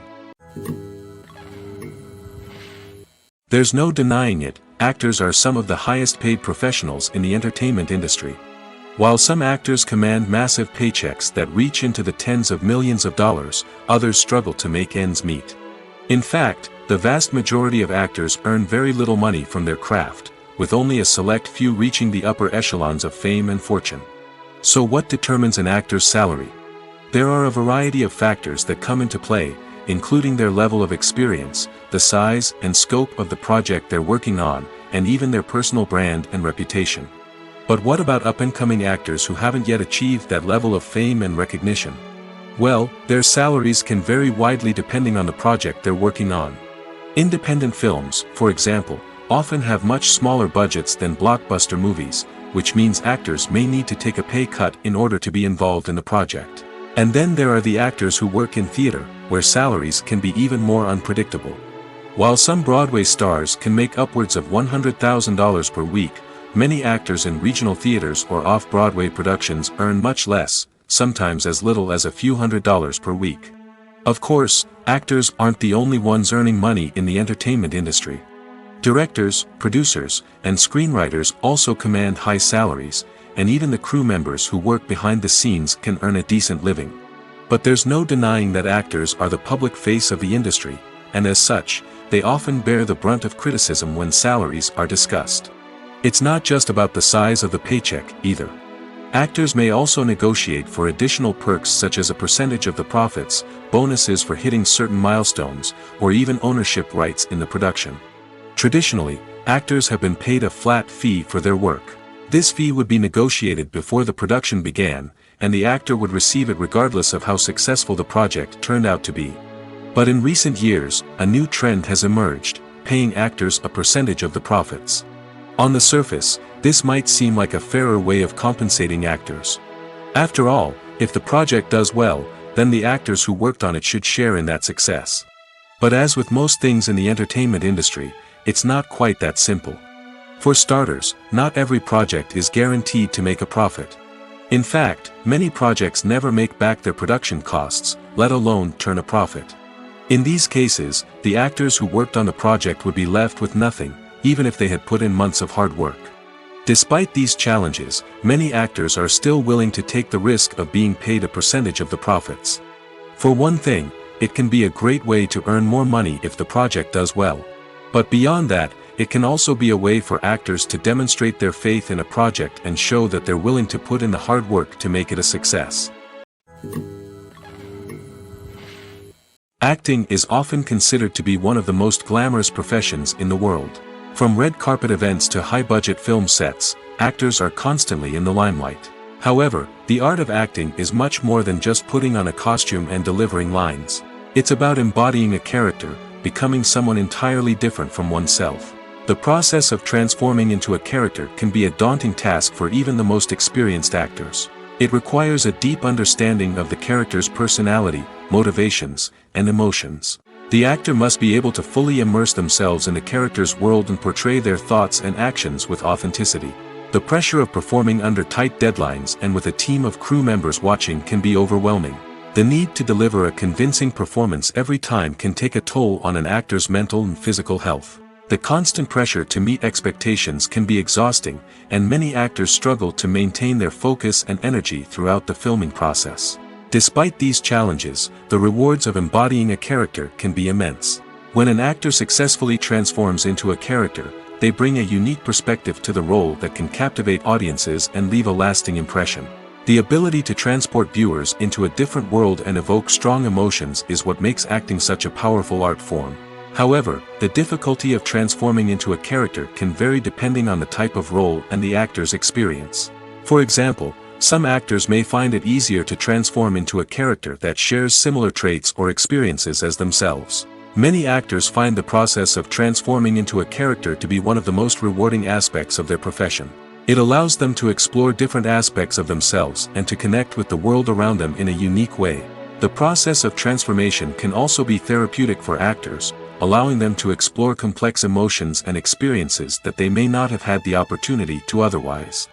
There's no denying it, actors are some of the highest paid professionals in the entertainment industry. While some actors command massive paychecks that reach into the tens of millions of dollars, others struggle to make ends meet. In fact, the vast majority of actors earn very little money from their craft, with only a select few reaching the upper echelons of fame and fortune. So what determines an actor's salary? There are a variety of factors that come into play, including their level of experience, the size and scope of the project they're working on, and even their personal brand and reputation. But what about up-and-coming actors who haven't yet achieved that level of fame and recognition? Well, their salaries can vary widely depending on the project they're working on. Independent films, for example, often have much smaller budgets than blockbuster movies, which means actors may need to take a pay cut in order to be involved in the project. And then there are the actors who work in theater, where salaries can be even more unpredictable. While some Broadway stars can make upwards of $100,000 per week, many actors in regional theaters or off-Broadway productions earn much less, sometimes as little as a few $100s per week. Of course, actors aren't the only ones earning money in the entertainment industry. Directors, producers, and screenwriters also command high salaries, and even the crew members who work behind the scenes can earn a decent living. But there's no denying that actors are the public face of the industry, and as such, they often bear the brunt of criticism when salaries are discussed. It's not just about the size of the paycheck, either. Actors may also negotiate for additional perks such as a percentage of the profits, bonuses for hitting certain milestones, or even ownership rights in the production. Traditionally, actors have been paid a flat fee for their work. This fee would be negotiated before the production began, and the actor would receive it regardless of how successful the project turned out to be. But in recent years, a new trend has emerged, paying actors a percentage of the profits. On the surface, this might seem like a fairer way of compensating actors. After all, if the project does well, then the actors who worked on it should share in that success. But as with most things in the entertainment industry, it's not quite that simple. For starters, not every project is guaranteed to make a profit. In fact, many projects never make back their production costs, let alone turn a profit. In these cases, the actors who worked on the project would be left with nothing, even if they had put in months of hard work. Despite these challenges, many actors are still willing to take the risk of being paid a percentage of the profits. For one thing, it can be a great way to earn more money if the project does well. But beyond that, it can also be a way for actors to demonstrate their faith in a project and show that they're willing to put in the hard work to make it a success. Acting is often considered to be one of the most glamorous professions in the world. From red carpet events to high-budget film sets, actors are constantly in the limelight. However, the art of acting is much more than just putting on a costume and delivering lines. It's about embodying a character, becoming someone entirely different from oneself. The process of transforming into a character can be a daunting task for even the most experienced actors. It requires a deep understanding of the character's personality, motivations, and emotions. The actor must be able to fully immerse themselves in the character's world and portray their thoughts and actions with authenticity. The pressure of performing under tight deadlines and with a team of crew members watching can be overwhelming. The need to deliver a convincing performance every time can take a toll on an actor's mental and physical health. The constant pressure to meet expectations can be exhausting, and many actors struggle to maintain their focus and energy throughout the filming process. Despite these challenges, the rewards of embodying a character can be immense. When an actor successfully transforms into a character, they bring a unique perspective to the role that can captivate audiences and leave a lasting impression. The ability to transport viewers into a different world and evoke strong emotions is what makes acting such a powerful art form. However, the difficulty of transforming into a character can vary depending on the type of role and the actor's experience. For example, some actors may find it easier to transform into a character that shares similar traits or experiences as themselves. Many actors find the process of transforming into a character to be one of the most rewarding aspects of their profession. It allows them to explore different aspects of themselves and to connect with the world around them in a unique way. The process of transformation can also be therapeutic for actors, allowing them to explore complex emotions and experiences that they may not have had the opportunity to otherwise.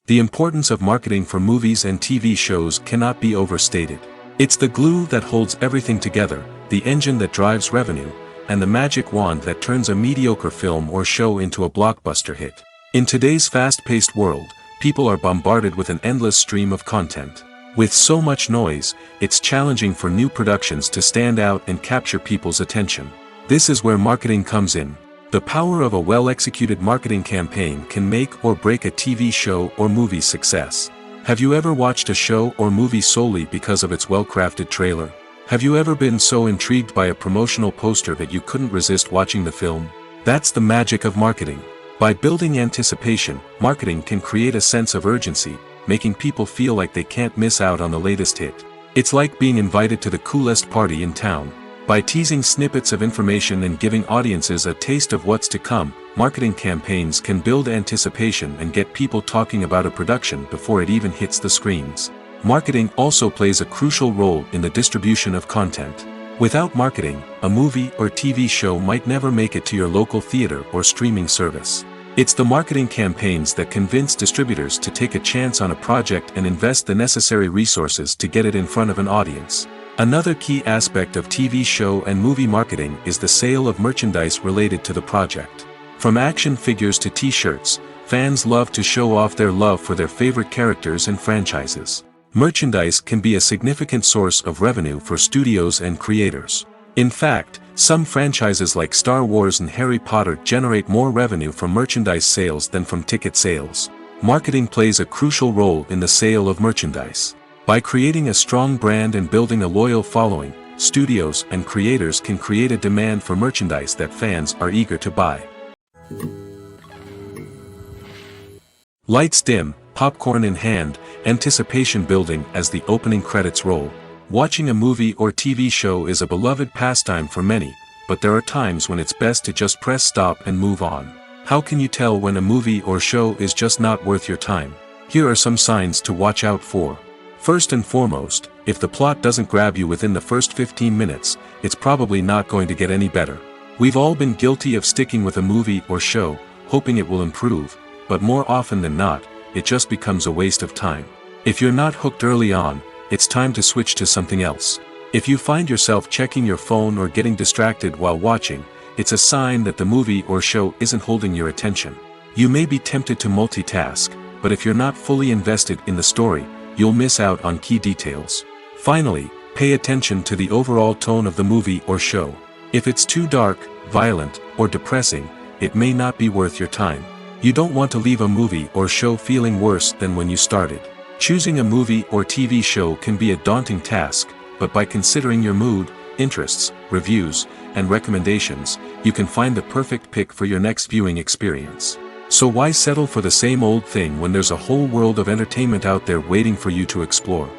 The importance of marketing for movies and TV shows cannot be overstated. It's the glue that holds everything together, the engine that drives revenue, and the magic wand that turns a mediocre film or show into a blockbuster hit. In today's fast-paced world, people are bombarded with an endless stream of content. With so much noise, it's challenging for new productions to stand out and capture people's attention. This is where marketing comes in. The power of a well-executed marketing campaign can make or break a TV show or movie's success. Have you ever watched a show or movie solely because of its well-crafted trailer? Have you ever been so intrigued by a promotional poster that you couldn't resist watching the film? That's the magic of marketing. By building anticipation, marketing can create a sense of urgency, making people feel like they can't miss out on the latest hit. It's like being invited to the coolest party in town. By teasing snippets of information and giving audiences a taste of what's to come, marketing campaigns can build anticipation and get people talking about a production before it even hits the screens. Marketing also plays a crucial role in the distribution of content. Without marketing, a movie or TV show might never make it to your local theater or streaming service. It's the marketing campaigns that convince distributors to take a chance on a project and invest the necessary resources to get it in front of an audience. Another key aspect of TV show and movie marketing is the sale of merchandise related to the project. From action figures to t-shirts, fans love to show off their love for their favorite characters and franchises. Merchandise can be a significant source of revenue for studios and creators. In fact, some franchises like Star Wars and Harry Potter generate more revenue from merchandise sales than from ticket sales. Marketing plays a crucial role in the sale of merchandise. By creating a strong brand and building a loyal following, studios and creators can create a demand for merchandise that fans are eager to buy. Lights dim, popcorn in hand, anticipation building as the opening credits roll. Watching a movie or TV show is a beloved pastime for many, but there are times when it's best to just press stop and move on. How can you tell when a movie or show is just not worth your time? Here are some signs to watch out for. First and foremost, if the plot doesn't grab you within the first 15 minutes, it's probably not going to get any better. We've all been guilty of sticking with a movie or show, hoping it will improve, but more often than not, it just becomes a waste of time. If you're not hooked early on, it's time to switch to something else. If you find yourself checking your phone or getting distracted while watching, it's a sign that the movie or show isn't holding your attention. You may be tempted to multitask, but if you're not fully invested in the story, you'll miss out on key details. Finally, pay attention to the overall tone of the movie or show. If it's too dark, violent, or depressing, it may not be worth your time. You don't want to leave a movie or show feeling worse than when you started. Choosing a movie or TV show can be a daunting task, but by considering your mood, interests, reviews, and recommendations, you can find the perfect pick for your next viewing experience. So why settle for the same old thing when there's a whole world of entertainment out there waiting for you to explore?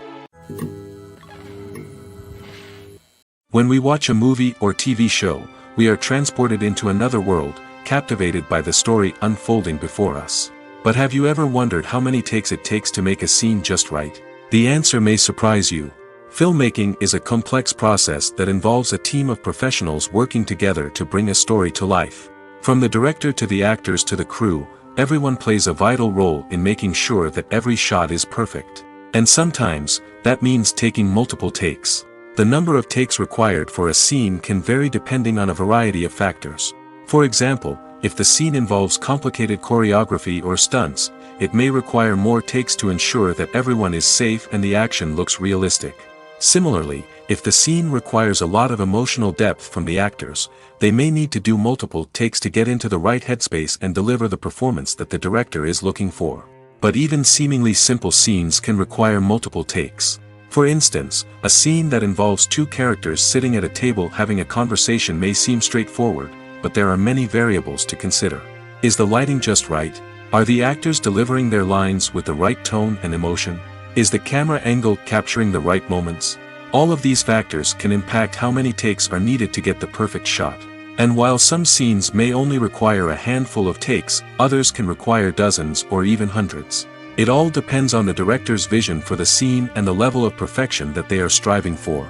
When we watch a movie or TV show, we are transported into another world, captivated by the story unfolding before us. But have you ever wondered how many takes it takes to make a scene just right? The answer may surprise you. Filmmaking is a complex process that involves a team of professionals working together to bring a story to life. From the director to the actors to the crew, everyone plays a vital role in making sure that every shot is perfect. And sometimes, that means taking multiple takes. The number of takes required for a scene can vary depending on a variety of factors. For example, if the scene involves complicated choreography or stunts, it may require more takes to ensure that everyone is safe and the action looks realistic. Similarly, if the scene requires a lot of emotional depth from the actors, they may need to do multiple takes to get into the right headspace and deliver the performance that the director is looking for. But even seemingly simple scenes can require multiple takes. For instance, a scene that involves two characters sitting at a table having a conversation may seem straightforward, but there are many variables to consider. Is the lighting just right? Are the actors delivering their lines with the right tone and emotion? Is the camera angle capturing the right moments? All of these factors can impact how many takes are needed to get the perfect shot. And while some scenes may only require a handful of takes, others can require dozens or even hundreds. It all depends on the director's vision for the scene and the level of perfection that they are striving for.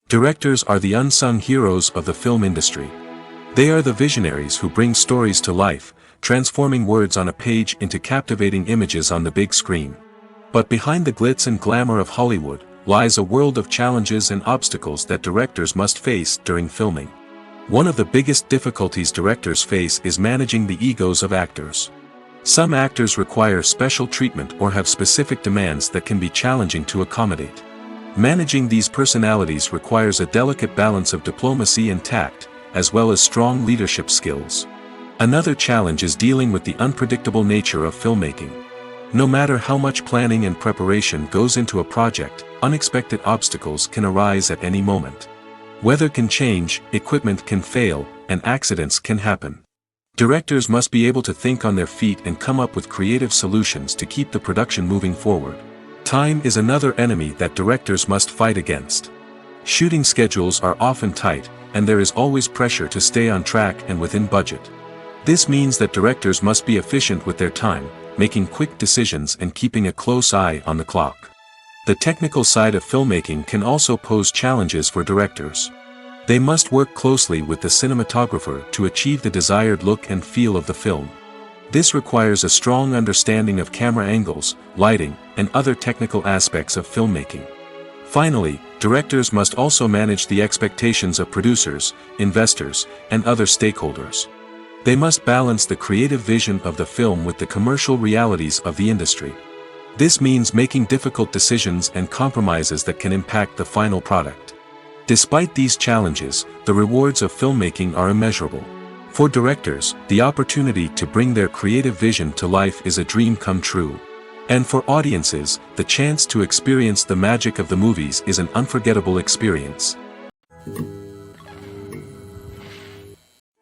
Directors are the unsung heroes of the film industry. They are the visionaries who bring stories to life, transforming words on a page into captivating images on the big screen. But behind the glitz and glamour of Hollywood, lies a world of challenges and obstacles that directors must face during filming. One of the biggest difficulties directors face is managing the egos of actors. Some actors require special treatment or have specific demands that can be challenging to accommodate. Managing these personalities requires a delicate balance of diplomacy and tact, as well as strong leadership skills. Another challenge is dealing with the unpredictable nature of filmmaking. No matter how much planning and preparation goes into a project, unexpected obstacles can arise at any moment. Weather can change, equipment can fail, and accidents can happen. Directors must be able to think on their feet and come up with creative solutions to keep the production moving forward. Time is another enemy that directors must fight against. Shooting schedules are often tight, and there is always pressure to stay on track and within budget. This means that directors must be efficient with their time, making quick decisions and keeping a close eye on the clock. The technical side of filmmaking can also pose challenges for directors. They must work closely with the cinematographer to achieve the desired look and feel of the film. This requires a strong understanding of camera angles, lighting, and other technical aspects of filmmaking. Finally, directors must also manage the expectations of producers, investors, and other stakeholders. They must balance the creative vision of the film with the commercial realities of the industry. This means making difficult decisions and compromises that can impact the final product. Despite these challenges, the rewards of filmmaking are immeasurable. For directors, the opportunity to bring their creative vision to life is a dream come true. And for audiences, the chance to experience the magic of the movies is an unforgettable experience.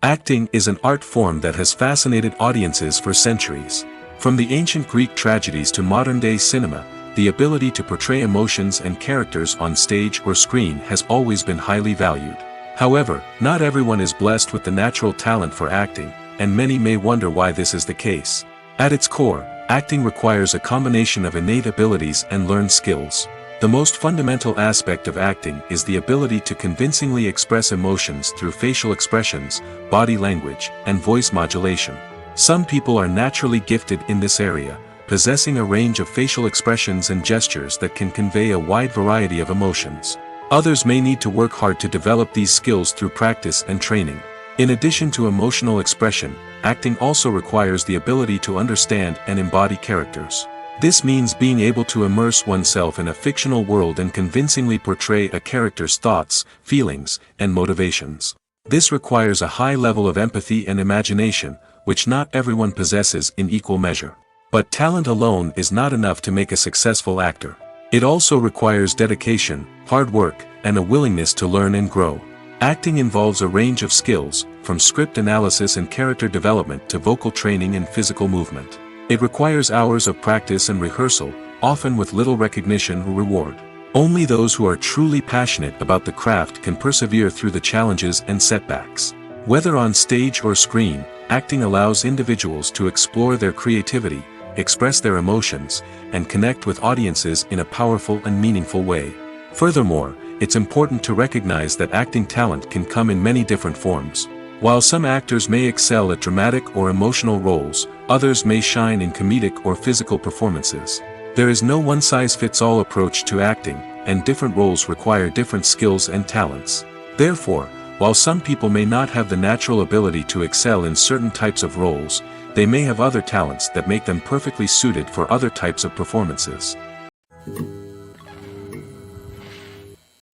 Acting is an art form that has fascinated audiences for centuries. From the ancient Greek tragedies to modern-day cinema, the ability to portray emotions and characters on stage or screen has always been highly valued. However, not everyone is blessed with the natural talent for acting, and many may wonder why this is the case. At its core, acting requires a combination of innate abilities and learned skills. The most fundamental aspect of acting is the ability to convincingly express emotions through facial expressions, body language, and voice modulation. Some people are naturally gifted in this area, possessing a range of facial expressions and gestures that can convey a wide variety of emotions. Others may need to work hard to develop these skills through practice and training. In addition to emotional expression, acting also requires the ability to understand and embody characters. This means being able to immerse oneself in a fictional world and convincingly portray a character's thoughts, feelings, and motivations. This requires a high level of empathy and imagination, which not everyone possesses in equal measure. But talent alone is not enough to make a successful actor. It also requires dedication, hard work, and a willingness to learn and grow. Acting involves a range of skills, from script analysis and character development to vocal training and physical movement. It requires hours of practice and rehearsal, often with little recognition or reward. Only those who are truly passionate about the craft can persevere through the challenges and setbacks. Whether on stage or screen, acting allows individuals to explore their creativity, express their emotions, and connect with audiences in a powerful and meaningful way. Furthermore, it's important to recognize that acting talent can come in many different forms. While some actors may excel at dramatic or emotional roles, others may shine in comedic or physical performances. There is no one-size-fits-all approach to acting, and different roles require different skills and talents. Therefore, while some people may not have the natural ability to excel in certain types of roles, they may have other talents that make them perfectly suited for other types of performances.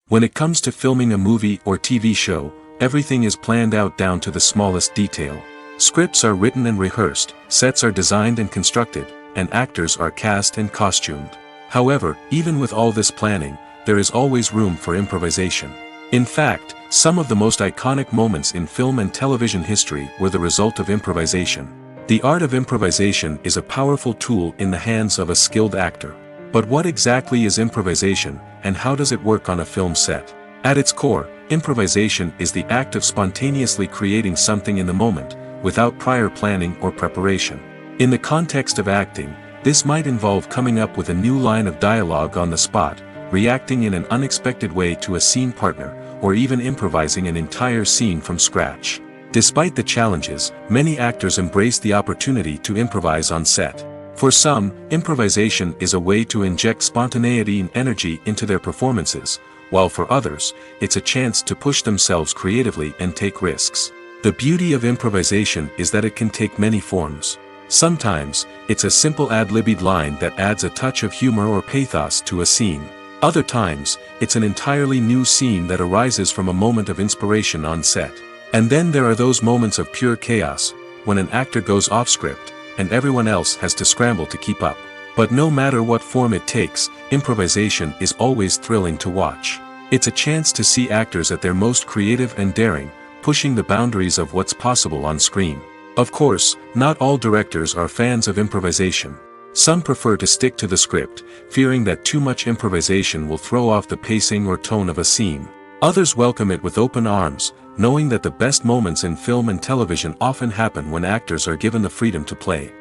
When it comes to filming a movie or TV show, everything is planned out down to the smallest detail. Scripts are written and rehearsed, sets are designed and constructed, and actors are cast and costumed. However, even with all this planning, there is always room for improvisation. In fact, some of the most iconic moments in film and television history were the result of improvisation. The art of improvisation is a powerful tool in the hands of a skilled actor. But what exactly is improvisation, and how does it work on a film set? At its core, improvisation is the act of spontaneously creating something in the moment, without prior planning or preparation. In the context of acting, this might involve coming up with a new line of dialogue on the spot, reacting in an unexpected way to a scene partner, or even improvising an entire scene from scratch. Despite the challenges, many actors embrace the opportunity to improvise on set. For some, improvisation is a way to inject spontaneity and energy into their performances, while for others, it's a chance to push themselves creatively and take risks. The beauty of improvisation is that it can take many forms. Sometimes, it's a simple ad-libbed line that adds a touch of humor or pathos to a scene. Other times, it's an entirely new scene that arises from a moment of inspiration on set. And then there are those moments of pure chaos, when an actor goes off script, and everyone else has to scramble to keep up. But no matter what form it takes, improvisation is always thrilling to watch. It's a chance to see actors at their most creative and daring, pushing the boundaries of what's possible on screen. Of course, not all directors are fans of improvisation. Some prefer to stick to the script, fearing that too much improvisation will throw off the pacing or tone of a scene. Others welcome it with open arms, knowing that the best moments in film and television often happen when actors are given the freedom to play.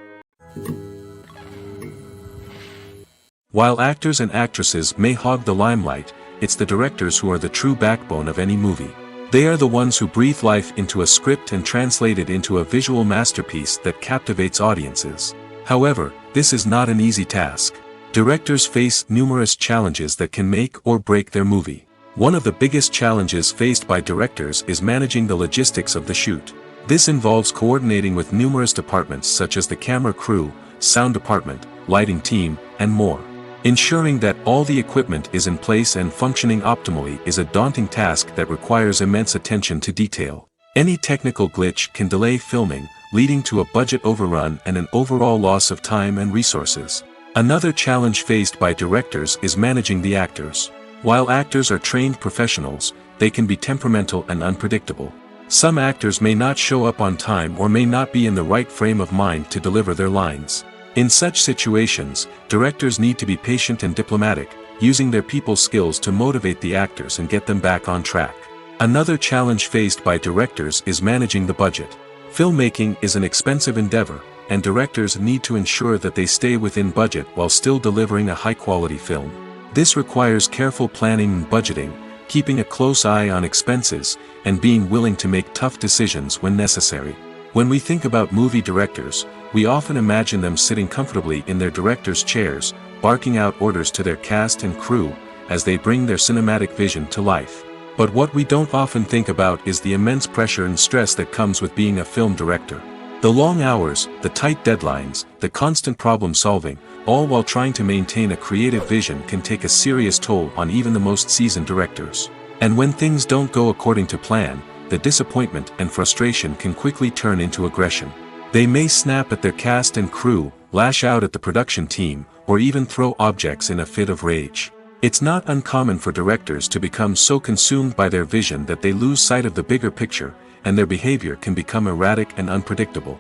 While actors and actresses may hog the limelight, it's the directors who are the true backbone of any movie. They are the ones who breathe life into a script and translate it into a visual masterpiece that captivates audiences. However, this is not an easy task. Directors face numerous challenges that can make or break their movie. One of the biggest challenges faced by directors is managing the logistics of the shoot. This involves coordinating with numerous departments such as the camera crew, sound department, lighting team, and more. Ensuring that all the equipment is in place and functioning optimally is a daunting task that requires immense attention to detail. Any technical glitch can delay filming, leading to a budget overrun and an overall loss of time and resources. Another challenge faced by directors is managing the actors. While actors are trained professionals, they can be temperamental and unpredictable. Some actors may not show up on time or may not be in the right frame of mind to deliver their lines. In such situations, directors need to be patient and diplomatic, using their people skills to motivate the actors and get them back on track. Another challenge faced by directors is managing the budget. Filmmaking is an expensive endeavor, and directors need to ensure that they stay within budget while still delivering a high-quality film. This requires careful planning and budgeting, keeping a close eye on expenses, and being willing to make tough decisions when necessary. When we think about movie directors, we often imagine them sitting comfortably in their director's chairs, barking out orders to their cast and crew, as they bring their cinematic vision to life. But what we don't often think about is the immense pressure and stress that comes with being a film director. The long hours, the tight deadlines, the constant problem solving, all while trying to maintain a creative vision can take a serious toll on even the most seasoned directors. And when things don't go according to plan, the disappointment and frustration can quickly turn into aggression. They may snap at their cast and crew, lash out at the production team, or even throw objects in a fit of rage. It's not uncommon for directors to become so consumed by their vision that they lose sight of the bigger picture, and their behavior can become erratic and unpredictable.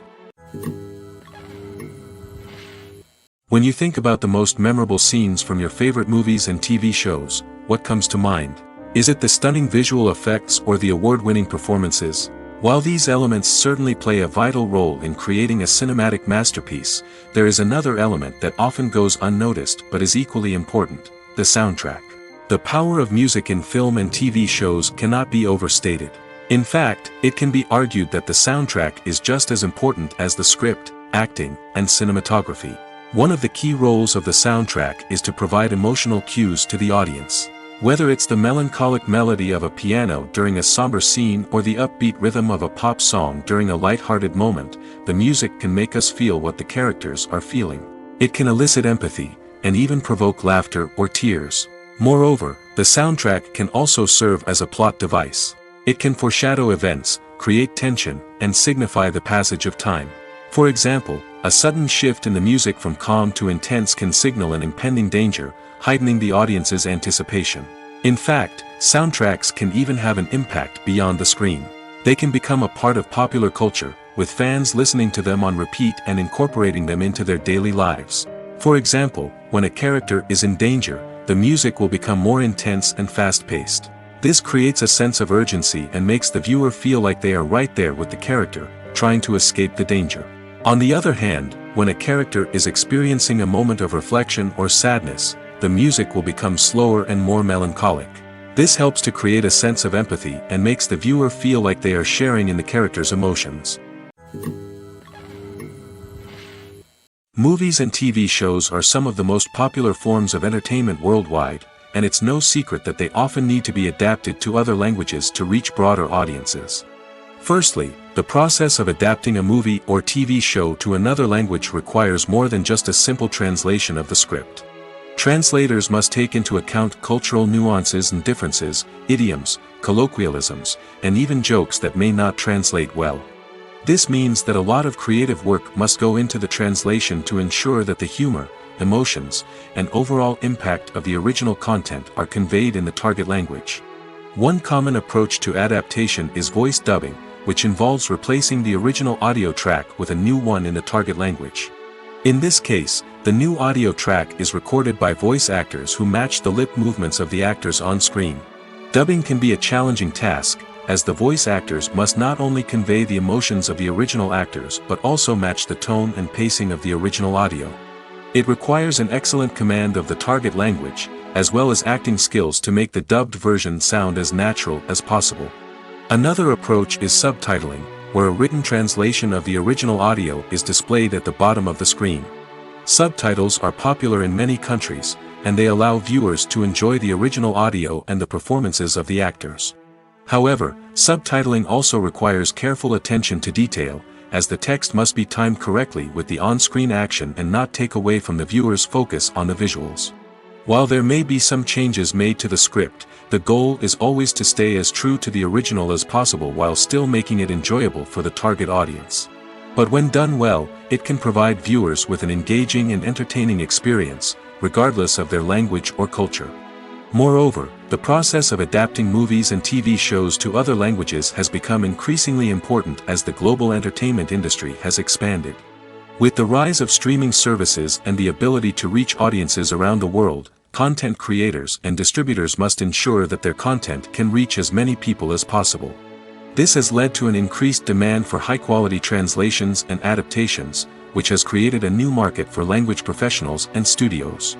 When you think about the most memorable scenes from your favorite movies and TV shows, what comes to mind? Is it the stunning visual effects or the award-winning performances? While these elements certainly play a vital role in creating a cinematic masterpiece, there is another element that often goes unnoticed but is equally important: the soundtrack. The power of music in film and TV shows cannot be overstated. In fact, it can be argued that the soundtrack is just as important as the script, acting, and cinematography. One of the key roles of the soundtrack is to provide emotional cues to the audience. Whether it's the melancholic melody of a piano during a somber scene or the upbeat rhythm of a pop song during a light-hearted moment, the music can make us feel what the characters are feeling. It can elicit empathy, and even provoke laughter or tears. Moreover, the soundtrack can also serve as a plot device. It can foreshadow events, create tension, and signify the passage of time. For example, a sudden shift in the music from calm to intense can signal an impending danger, heightening the audience's anticipation. In fact, soundtracks can even have an impact beyond the screen. They can become a part of popular culture, with fans listening to them on repeat and incorporating them into their daily lives. For example, when a character is in danger, the music will become more intense and fast-paced. This creates a sense of urgency and makes the viewer feel like they are right there with the character, trying to escape the danger. On the other hand, when a character is experiencing a moment of reflection or sadness, the music will become slower and more melancholic. This helps to create a sense of empathy and makes the viewer feel like they are sharing in the character's emotions. Movies and TV shows are some of the most popular forms of entertainment worldwide, and it's no secret that they often need to be adapted to other languages to reach broader audiences. Firstly, the process of adapting a movie or TV show to another language requires more than just a simple translation of the script. Translators must take into account cultural nuances and differences, idioms, colloquialisms, and even jokes that may not translate well. This means that a lot of creative work must go into the translation to ensure that the humor, emotions, and overall impact of the original content are conveyed in the target language. One common approach to adaptation is voice dubbing, which involves replacing the original audio track with a new one in the target language. In this case, the new audio track is recorded by voice actors who match the lip movements of the actors on screen. Dubbing can be a challenging task, as the voice actors must not only convey the emotions of the original actors but also match the tone and pacing of the original audio. It requires an excellent command of the target language, as well as acting skills to make the dubbed version sound as natural as possible. Another approach is subtitling, where a written translation of the original audio is displayed at the bottom of the screen. Subtitles are popular in many countries, and they allow viewers to enjoy the original audio and the performances of the actors. However, subtitling also requires careful attention to detail, as the text must be timed correctly with the on-screen action and not take away from the viewer's focus on the visuals. While there may be some changes made to the script, the goal is always to stay as true to the original as possible while still making it enjoyable for the target audience. But when done well, it can provide viewers with an engaging and entertaining experience, regardless of their language or culture. Moreover, the process of adapting movies and TV shows to other languages has become increasingly important as the global entertainment industry has expanded. With the rise of streaming services and the ability to reach audiences around the world, content creators and distributors must ensure that their content can reach as many people as possible. This has led to an increased demand for high-quality translations and adaptations, which has created a new market for language professionals and studios.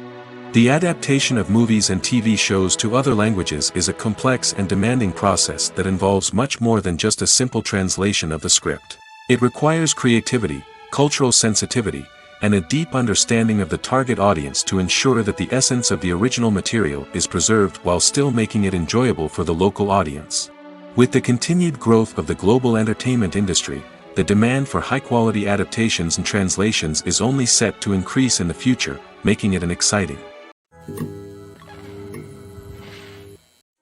The adaptation of movies and TV shows to other languages is a complex and demanding process that involves much more than just a simple translation of the script. It requires creativity, cultural sensitivity, and a deep understanding of the target audience to ensure that the essence of the original material is preserved while still making it enjoyable for the local audience. With the continued growth of the global entertainment industry, the demand for high-quality adaptations and translations is only set to increase in the future, making it an exciting.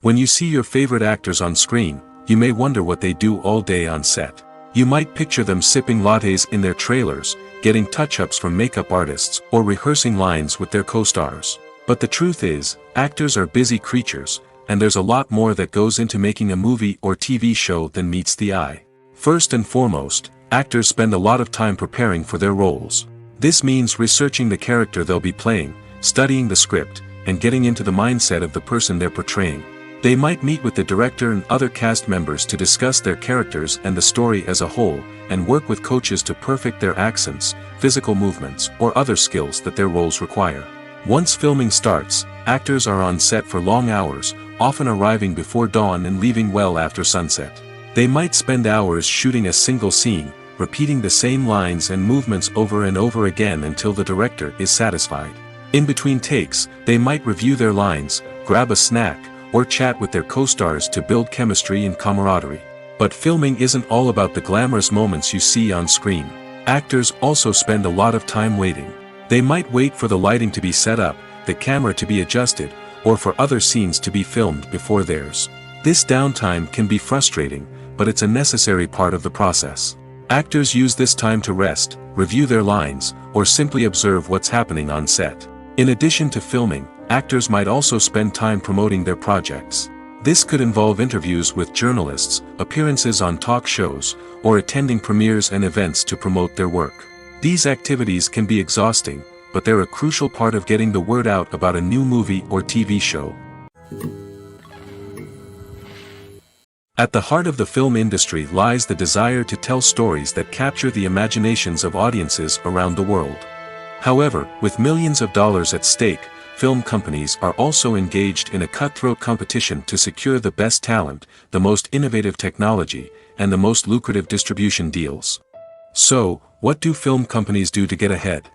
When you see your favorite actors on screen, you may wonder what they do all day on set. You might picture them sipping lattes in their trailers, getting touch-ups from makeup artists, or rehearsing lines with their co-stars. But the truth is, actors are busy creatures, and there's a lot more that goes into making a movie or TV show than meets the eye. First and foremost, actors spend a lot of time preparing for their roles. This means researching the character they'll be playing, studying the script, and getting into the mindset of the person they're portraying. They might meet with the director and other cast members to discuss their characters and the story as a whole, and work with coaches to perfect their accents, physical movements, or other skills that their roles require. Once filming starts, actors are on set for long hours, often arriving before dawn and leaving well after sunset. They might spend hours shooting a single scene, repeating the same lines and movements over and over again until the director is satisfied. In between takes, they might review their lines, grab a snack, or chat with their co-stars to build chemistry and camaraderie. But filming isn't all about the glamorous moments you see on screen. Actors also spend a lot of time waiting. They might wait for the lighting to be set up, the camera to be adjusted, or for other scenes to be filmed before theirs. This downtime can be frustrating, but it's a necessary part of the process. Actors use this time to rest, review their lines, or simply observe what's happening on set. In addition to filming, actors might also spend time promoting their projects. This could involve interviews with journalists, appearances on talk shows, or attending premieres and events to promote their work. These activities can be exhausting, but they're a crucial part of getting the word out about a new movie or TV show. At the heart of the film industry lies the desire to tell stories that capture the imaginations of audiences around the world. However, with millions of dollars at stake, film companies are also engaged in a cutthroat competition to secure the best talent, the most innovative technology, and the most lucrative distribution deals. So, what do film companies do to get ahead?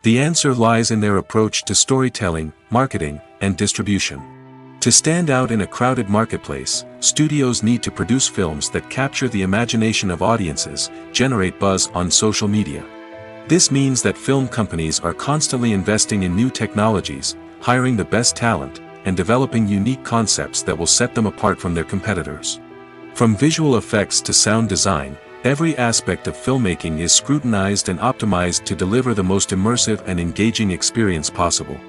The answer lies in their approach to storytelling, marketing, and distribution. To stand out in a crowded marketplace, studios need to produce films that capture the imagination of audiences, generate buzz on social media. This means that film companies are constantly investing in new technologies, hiring the best talent, and developing unique concepts that will set them apart from their competitors. From visual effects to sound design, every aspect of filmmaking is scrutinized and optimized to deliver the most immersive and engaging experience possible.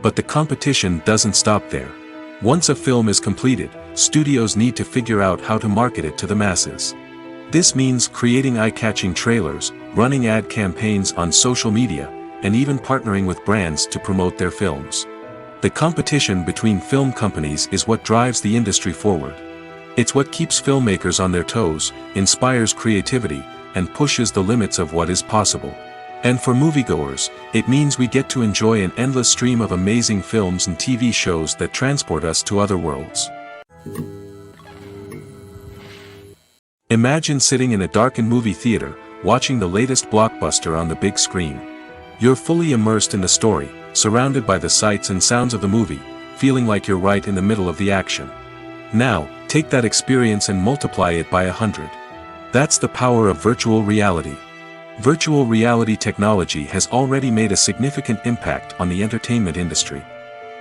But the competition doesn't stop there. Once a film is completed, studios need to figure out how to market it to the masses. This means creating eye-catching trailers, running ad campaigns on social media, and even partnering with brands to promote their films. The competition between film companies is what drives the industry forward. It's what keeps filmmakers on their toes, inspires creativity, and pushes the limits of what is possible. And for moviegoers, it means we get to enjoy an endless stream of amazing films and TV shows that transport us to other worlds. Imagine sitting in a darkened movie theater, watching the latest blockbuster on the big screen. You're fully immersed in the story, surrounded by the sights and sounds of the movie, feeling like you're right in the middle of the action. Now, take that experience and multiply it by 100. That's the power of virtual reality. Virtual reality technology has already made a significant impact on the entertainment industry.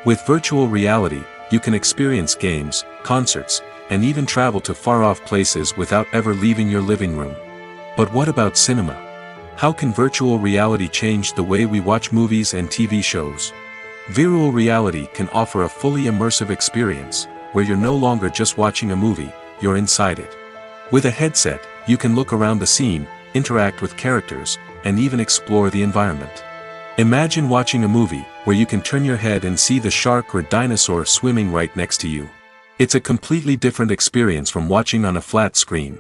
With virtual reality, you can experience games, concerts, and even travel to far-off places without ever leaving your living room. But what about cinema? How can virtual reality change the way we watch movies and TV shows? Virtual reality can offer a fully immersive experience, where you're no longer just watching a movie, you're inside it. With a headset, you can look around the scene, interact with characters, and even explore the environment. Imagine watching a movie, where you can turn your head and see the shark or dinosaur swimming right next to you. It's a completely different experience from watching on a flat screen.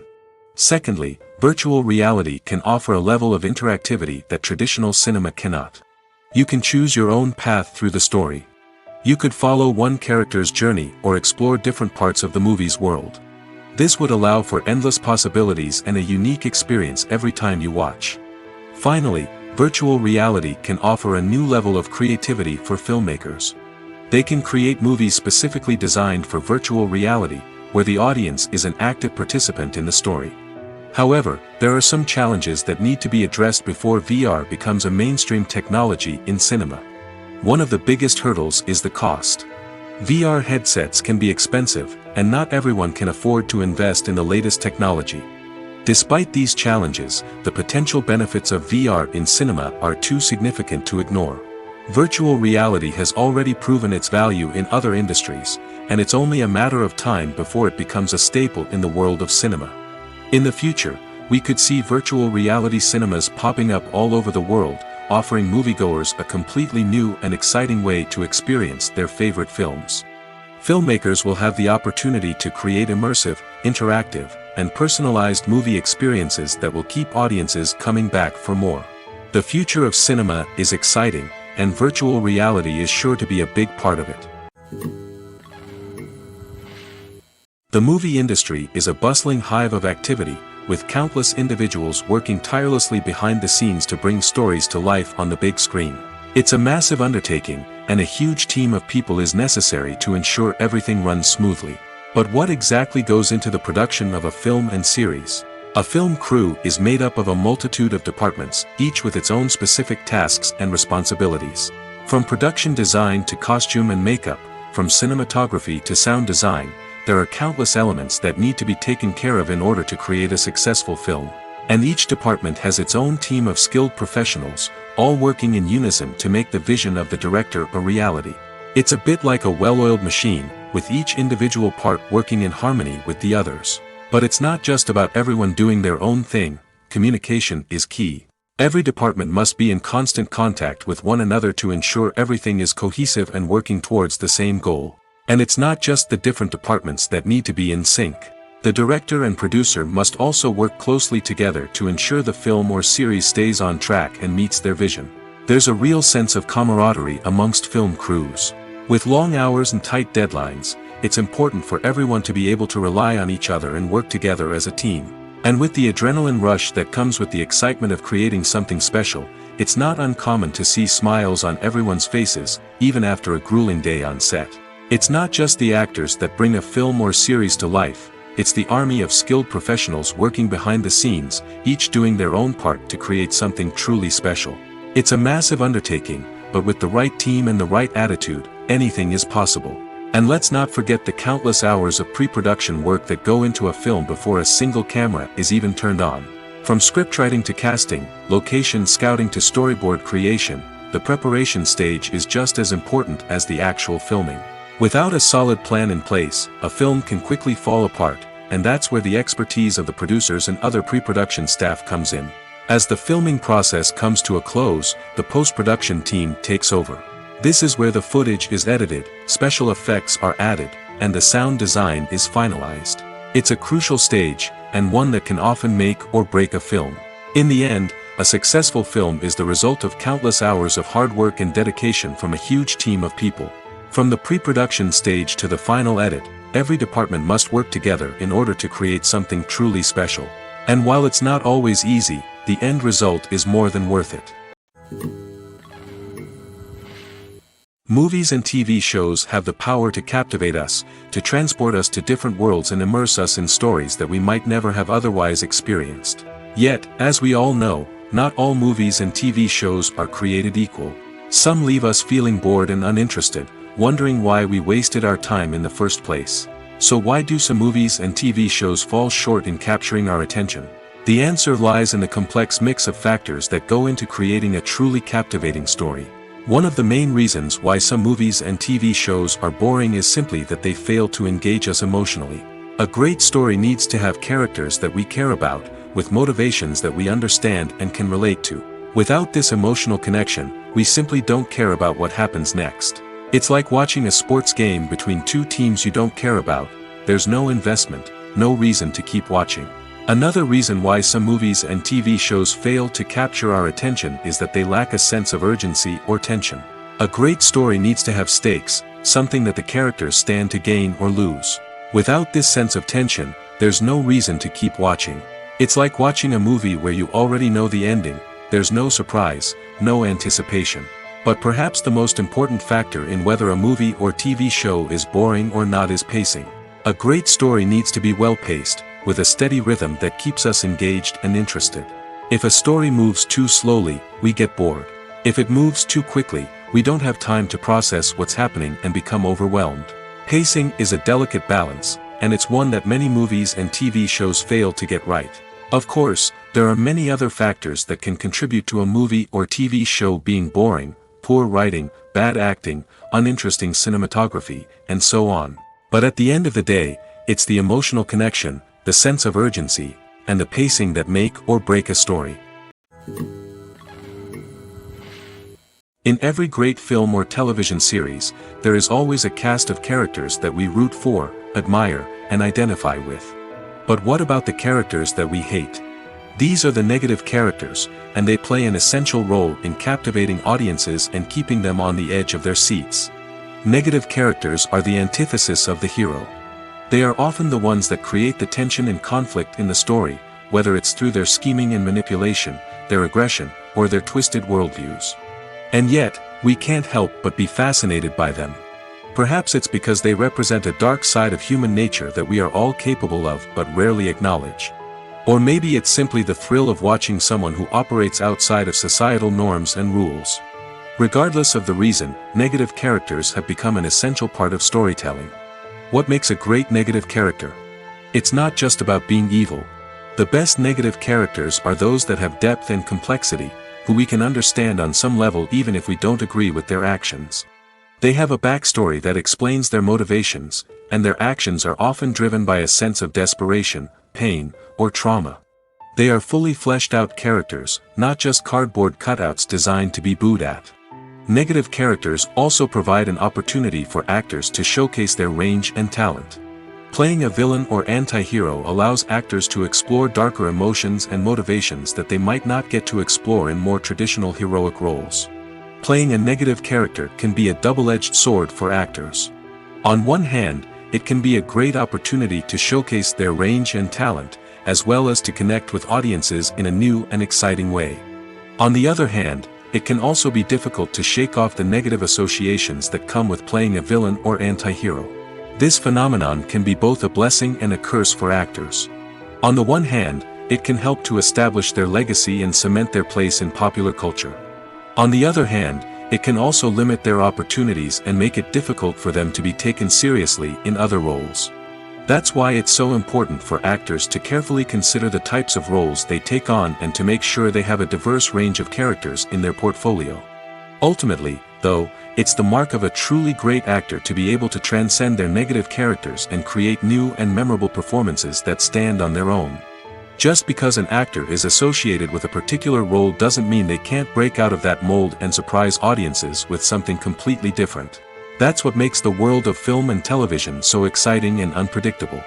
Secondly, virtual reality can offer a level of interactivity that traditional cinema cannot. You can choose your own path through the story. You could follow one character's journey or explore different parts of the movie's world. This would allow for endless possibilities and a unique experience every time you watch. Finally, virtual reality can offer a new level of creativity for filmmakers. They can create movies specifically designed for virtual reality, where the audience is an active participant in the story. However, there are some challenges that need to be addressed before VR becomes a mainstream technology in cinema. One of the biggest hurdles is the cost. VR headsets can be expensive, and not everyone can afford to invest in the latest technology. Despite these challenges, the potential benefits of VR in cinema are too significant to ignore. Virtual reality has already proven its value in other industries, and it's only a matter of time before it becomes a staple in the world of cinema. In the future, we could see virtual reality cinemas popping up all over the world, offering moviegoers a completely new and exciting way to experience their favorite films. Filmmakers will have the opportunity to create immersive, interactive, and personalized movie experiences that will keep audiences coming back for more. The future of cinema is exciting, and virtual reality is sure to be a big part of it. The movie industry is a bustling hive of activity, with countless individuals working tirelessly behind the scenes to bring stories to life on the big screen. It's a massive undertaking, and a huge team of people is necessary to ensure everything runs smoothly. But what exactly goes into the production of a film and series? A film crew is made up of a multitude of departments, each with its own specific tasks and responsibilities. From production design to costume and makeup, from cinematography to sound design, there are countless elements that need to be taken care of in order to create a successful film. And each department has its own team of skilled professionals, all working in unison to make the vision of the director a reality. It's a bit like a well-oiled machine, with each individual part working in harmony with the others. But it's not just about everyone doing their own thing. Communication is key. Every department must be in constant contact with one another to ensure everything is cohesive and working towards the same goal. And it's not just the different departments that need to be in sync. The director and producer must also work closely together to ensure the film or series stays on track and meets their vision. There's a real sense of camaraderie amongst film crews. With long hours and tight deadlines, it's important for everyone to be able to rely on each other and work together as a team. And with the adrenaline rush that comes with the excitement of creating something special, it's not uncommon to see smiles on everyone's faces, even after a grueling day on set. It's not just the actors that bring a film or series to life, it's the army of skilled professionals working behind the scenes, each doing their own part to create something truly special. It's a massive undertaking, but with the right team and the right attitude, anything is possible. And let's not forget the countless hours of pre-production work that go into a film before a single camera is even turned on. From scriptwriting to casting, location scouting to storyboard creation, the preparation stage is just as important as the actual filming. Without a solid plan in place, a film can quickly fall apart, and that's where the expertise of the producers and other pre-production staff comes in. As the filming process comes to a close, the post-production team takes over. This is where the footage is edited, special effects are added, and the sound design is finalized. It's a crucial stage, and one that can often make or break a film. In the end, a successful film is the result of countless hours of hard work and dedication from a huge team of people. From the pre-production stage to the final edit, every department must work together in order to create something truly special. And while it's not always easy, the end result is more than worth it. Movies and TV shows have the power to captivate us, to transport us to different worlds and immerse us in stories that we might never have otherwise experienced. Yet, as we all know, not all movies and TV shows are created equal. Some leave us feeling bored and uninterested, wondering why we wasted our time in the first place. So why do some movies and TV shows fall short in capturing our attention? The answer lies in the complex mix of factors that go into creating a truly captivating story. One of the main reasons why some movies and TV shows are boring is simply that they fail to engage us emotionally. A great story needs to have characters that we care about, with motivations that we understand and can relate to. Without this emotional connection, we simply don't care about what happens next. It's like watching a sports game between two teams you don't care about. There's no investment, no reason to keep watching. Another reason why some movies and TV shows fail to capture our attention is that they lack a sense of urgency or tension. A great story needs to have stakes, something that the characters stand to gain or lose. Without this sense of tension, there's no reason to keep watching. It's like watching a movie where you already know the ending, there's no surprise, no anticipation. But perhaps the most important factor in whether a movie or TV show is boring or not is pacing. A great story needs to be well-paced, with a steady rhythm that keeps us engaged and interested. If a story moves too slowly, we get bored. If it moves too quickly, we don't have time to process what's happening and become overwhelmed. Pacing is a delicate balance, and it's one that many movies and TV shows fail to get right. Of course, there are many other factors that can contribute to a movie or TV show being boring: poor writing, bad acting, uninteresting cinematography, and so on. But at the end of the day, it's the emotional connection, the sense of urgency, and the pacing that make or break a story. In every great film or television series, there is always a cast of characters that we root for, admire, and identify with. But what about the characters that we hate? These are the negative characters, and they play an essential role in captivating audiences and keeping them on the edge of their seats. Negative characters are the antithesis of the hero. They are often the ones that create the tension and conflict in the story, whether it's through their scheming and manipulation, their aggression, or their twisted worldviews. And yet, we can't help but be fascinated by them. Perhaps it's because they represent a dark side of human nature that we are all capable of but rarely acknowledge. Or maybe it's simply the thrill of watching someone who operates outside of societal norms and rules. Regardless of the reason, negative characters have become an essential part of storytelling. What makes a great negative character? It's not just about being evil. The best negative characters are those that have depth and complexity, who we can understand on some level even if we don't agree with their actions. They have a backstory that explains their motivations, and their actions are often driven by a sense of desperation, pain, or trauma. They are fully fleshed out characters, not just cardboard cutouts designed to be booed at. Negative characters also provide an opportunity for actors to showcase their range and talent. Playing a villain or anti-hero allows actors to explore darker emotions and motivations that they might not get to explore in more traditional heroic roles. Playing a negative character can be a double-edged sword for actors. On one hand, it can be a great opportunity to showcase their range and talent, as well as to connect with audiences in a new and exciting way. On the other hand, it can also be difficult to shake off the negative associations that come with playing a villain or anti-hero. This phenomenon can be both a blessing and a curse for actors. On the one hand, it can help to establish their legacy and cement their place in popular culture. On the other hand, it can also limit their opportunities and make it difficult for them to be taken seriously in other roles. That's why it's so important for actors to carefully consider the types of roles they take on and to make sure they have a diverse range of characters in their portfolio. Ultimately, though, it's the mark of a truly great actor to be able to transcend their negative characters and create new and memorable performances that stand on their own. Just because an actor is associated with a particular role doesn't mean they can't break out of that mold and surprise audiences with something completely different. That's what makes the world of film and television so exciting and unpredictable.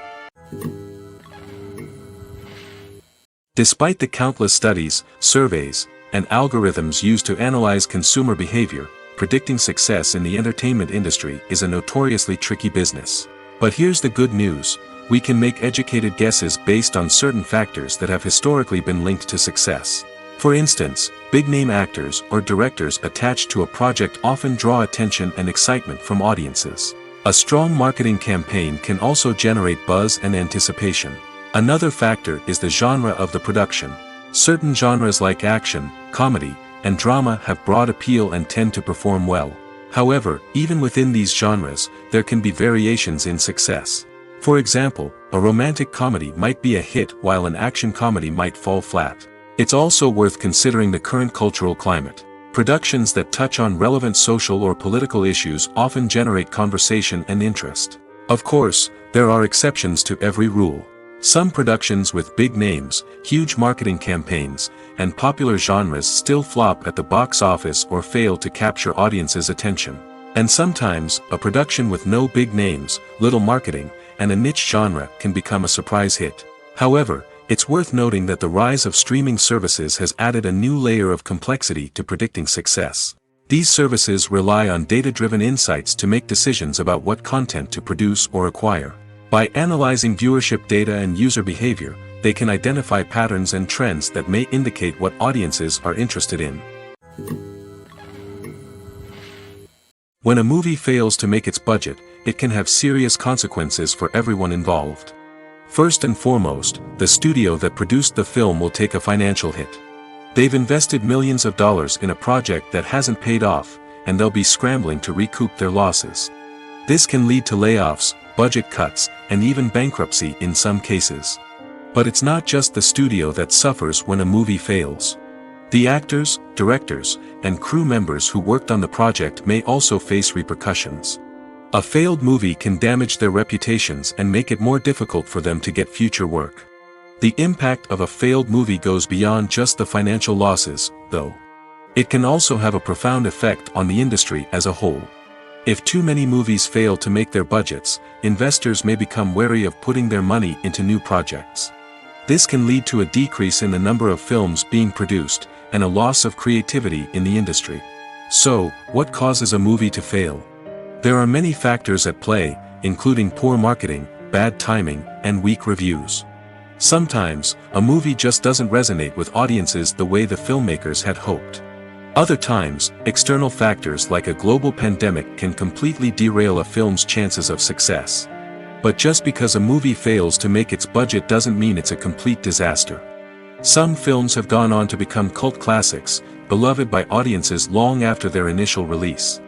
Despite the countless studies, surveys, and algorithms used to analyze consumer behavior, predicting success in the entertainment industry is a notoriously tricky business. But here's the good news: we can make educated guesses based on certain factors that have historically been linked to success. For instance, big-name actors or directors attached to a project often draw attention and excitement from audiences. A strong marketing campaign can also generate buzz and anticipation. Another factor is the genre of the production. Certain genres like action, comedy, and drama have broad appeal and tend to perform well. However, even within these genres, there can be variations in success. For example, a romantic comedy might be a hit while an action comedy might fall flat. It's also worth considering the current cultural climate. Productions that touch on relevant social or political issues often generate conversation and interest. Of course, there are exceptions to every rule. Some productions with big names, huge marketing campaigns, and popular genres still flop at the box office or fail to capture audiences' attention. And sometimes, a production with no big names, little marketing, and a niche genre can become a surprise hit. However, it's worth noting that the rise of streaming services has added a new layer of complexity to predicting success. These services rely on data-driven insights to make decisions about what content to produce or acquire. By analyzing viewership data and user behavior, they can identify patterns and trends that may indicate what audiences are interested in. When a movie fails to make its budget, it can have serious consequences for everyone involved. First and foremost, the studio that produced the film will take a financial hit. They've invested millions of dollars in a project that hasn't paid off, and they'll be scrambling to recoup their losses. This can lead to layoffs, budget cuts, and even bankruptcy in some cases. But it's not just the studio that suffers when a movie fails. The actors, directors, and crew members who worked on the project may also face repercussions. A failed movie can damage their reputations and make it more difficult for them to get future work. The impact of a failed movie goes beyond just the financial losses, though. It can also have a profound effect on the industry as a whole. If too many movies fail to make their budgets, investors may become wary of putting their money into new projects. This can lead to a decrease in the number of films being produced, and a loss of creativity in the industry. So, what causes a movie to fail? There are many factors at play, including poor marketing, bad timing, and weak reviews. Sometimes, a movie just doesn't resonate with audiences the way the filmmakers had hoped. Other times, external factors like a global pandemic can completely derail a film's chances of success. But just because a movie fails to make its budget doesn't mean it's a complete disaster. Some films have gone on to become cult classics, beloved by audiences long after their initial release.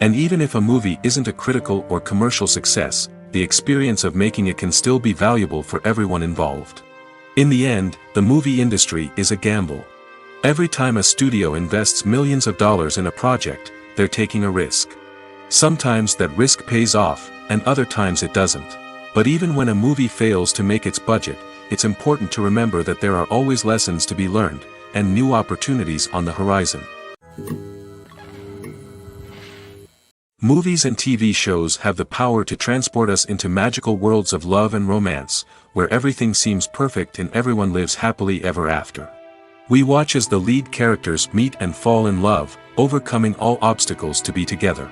And even if a movie isn't a critical or commercial success, the experience of making it can still be valuable for everyone involved. In the end, the movie industry is a gamble. Every time a studio invests millions of dollars in a project, they're taking a risk. Sometimes that risk pays off, and other times it doesn't. But even when a movie fails to make its budget, it's important to remember that there are always lessons to be learned, and new opportunities on the horizon. Movies and TV shows have the power to transport us into magical worlds of love and romance, where everything seems perfect and everyone lives happily ever after. We watch as the lead characters meet and fall in love, overcoming all obstacles to be together.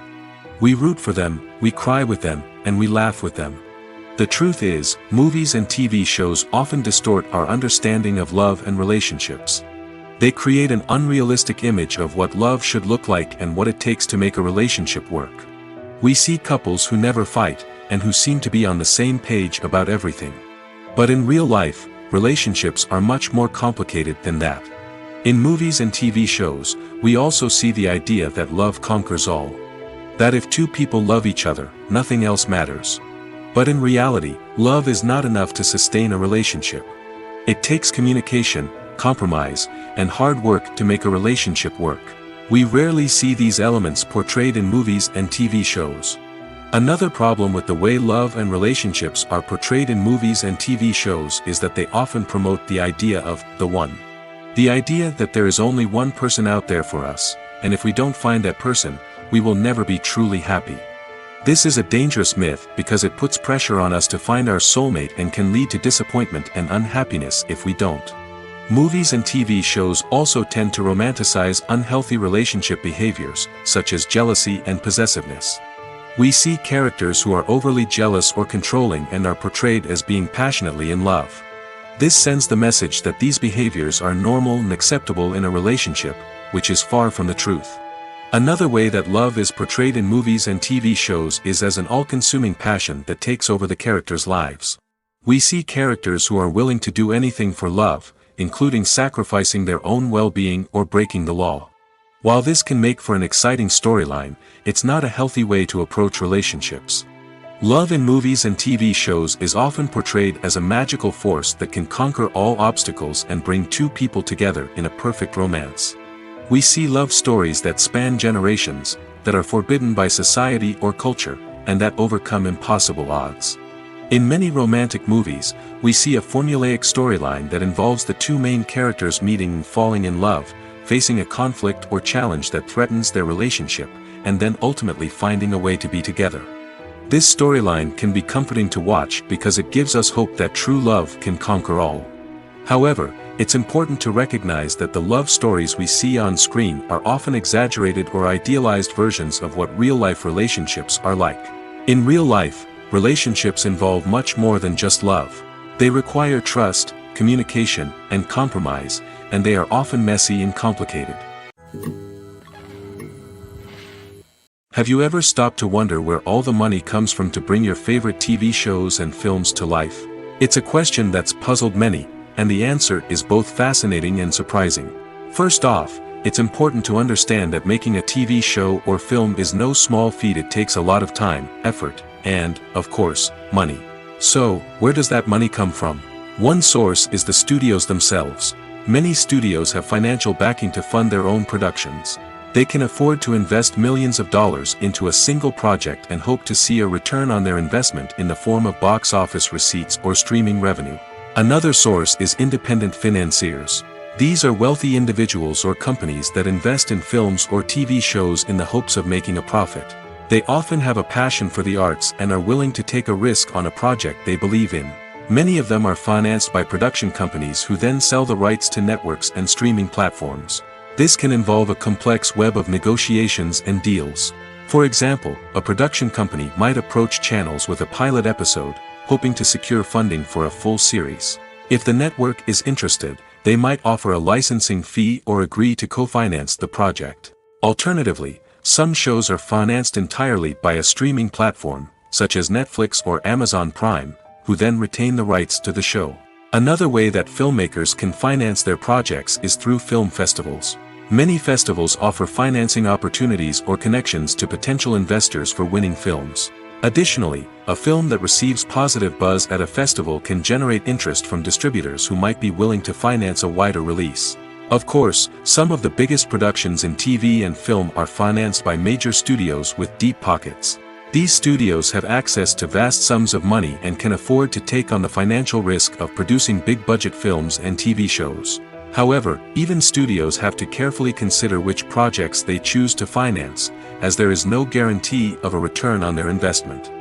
We root for them, we cry with them, and we laugh with them. The truth is, movies and TV shows often distort our understanding of love and relationships. They create an unrealistic image of what love should look like and what it takes to make a relationship work. We see couples who never fight, and who seem to be on the same page about everything. But in real life, relationships are much more complicated than that. In movies and TV shows, we also see the idea that love conquers all. That if two people love each other, nothing else matters. But in reality, love is not enough to sustain a relationship. It takes communication, compromise, and hard work to make a relationship work. We rarely see these elements portrayed in movies and TV shows. Another problem with the way love and relationships are portrayed in movies and TV shows is that they often promote the idea of the one. The idea that there is only one person out there for us, and if we don't find that person, we will never be truly happy. This is a dangerous myth because it puts pressure on us to find our soulmate and can lead to disappointment and unhappiness if we don't. Movies and TV shows also tend to romanticize unhealthy relationship behaviors, such as jealousy and possessiveness. We see characters who are overly jealous or controlling and are portrayed as being passionately in love. This sends the message that these behaviors are normal and acceptable in a relationship, which is far from the truth. Another way that love is portrayed in movies and TV shows is as an all-consuming passion that takes over the characters' lives. We see characters who are willing to do anything for love, including sacrificing their own well-being or breaking the law. While this can make for an exciting storyline, it's not a healthy way to approach relationships. Love in movies and TV shows is often portrayed as a magical force that can conquer all obstacles and bring two people together in a perfect romance. We see love stories that span generations, that are forbidden by society or culture, and that overcome impossible odds. In many romantic movies, we see a formulaic storyline that involves the two main characters meeting and falling in love, facing a conflict or challenge that threatens their relationship, and then ultimately finding a way to be together. This storyline can be comforting to watch because it gives us hope that true love can conquer all. However, it's important to recognize that the love stories we see on screen are often exaggerated or idealized versions of what real-life relationships are like. In real life, relationships involve much more than just love. They require trust, communication, and compromise, and they are often messy and complicated. Have you ever stopped to wonder where all the money comes from to bring your favorite TV shows and films to life? It's a question that's puzzled many, and the answer is both fascinating and surprising. First off, it's important to understand that making a TV show or film is no small feat. It takes a lot of time, effort, and, of course, money. So, where does that money come from? One source is the studios themselves. Many studios have financial backing to fund their own productions. They can afford to invest millions of dollars into a single project and hope to see a return on their investment in the form of box office receipts or streaming revenue. Another source is independent financiers. These are wealthy individuals or companies that invest in films or TV shows in the hopes of making a profit. They often have a passion for the arts and are willing to take a risk on a project they believe in. Many of them are financed by production companies who then sell the rights to networks and streaming platforms. This can involve a complex web of negotiations and deals. For example, a production company might approach channels with a pilot episode, hoping to secure funding for a full series. If the network is interested, they might offer a licensing fee or agree to co-finance the project. Alternatively, some shows are financed entirely by a streaming platform, such as Netflix or Amazon Prime, who then retain the rights to the show. Another way that filmmakers can finance their projects is through film festivals. Many festivals offer financing opportunities or connections to potential investors for winning films. Additionally, a film that receives positive buzz at a festival can generate interest from distributors who might be willing to finance a wider release. Of course, some of the biggest productions in TV and film are financed by major studios with deep pockets. These studios have access to vast sums of money and can afford to take on the financial risk of producing big-budget films and TV shows. However, even studios have to carefully consider which projects they choose to finance, as there is no guarantee of a return on their investment.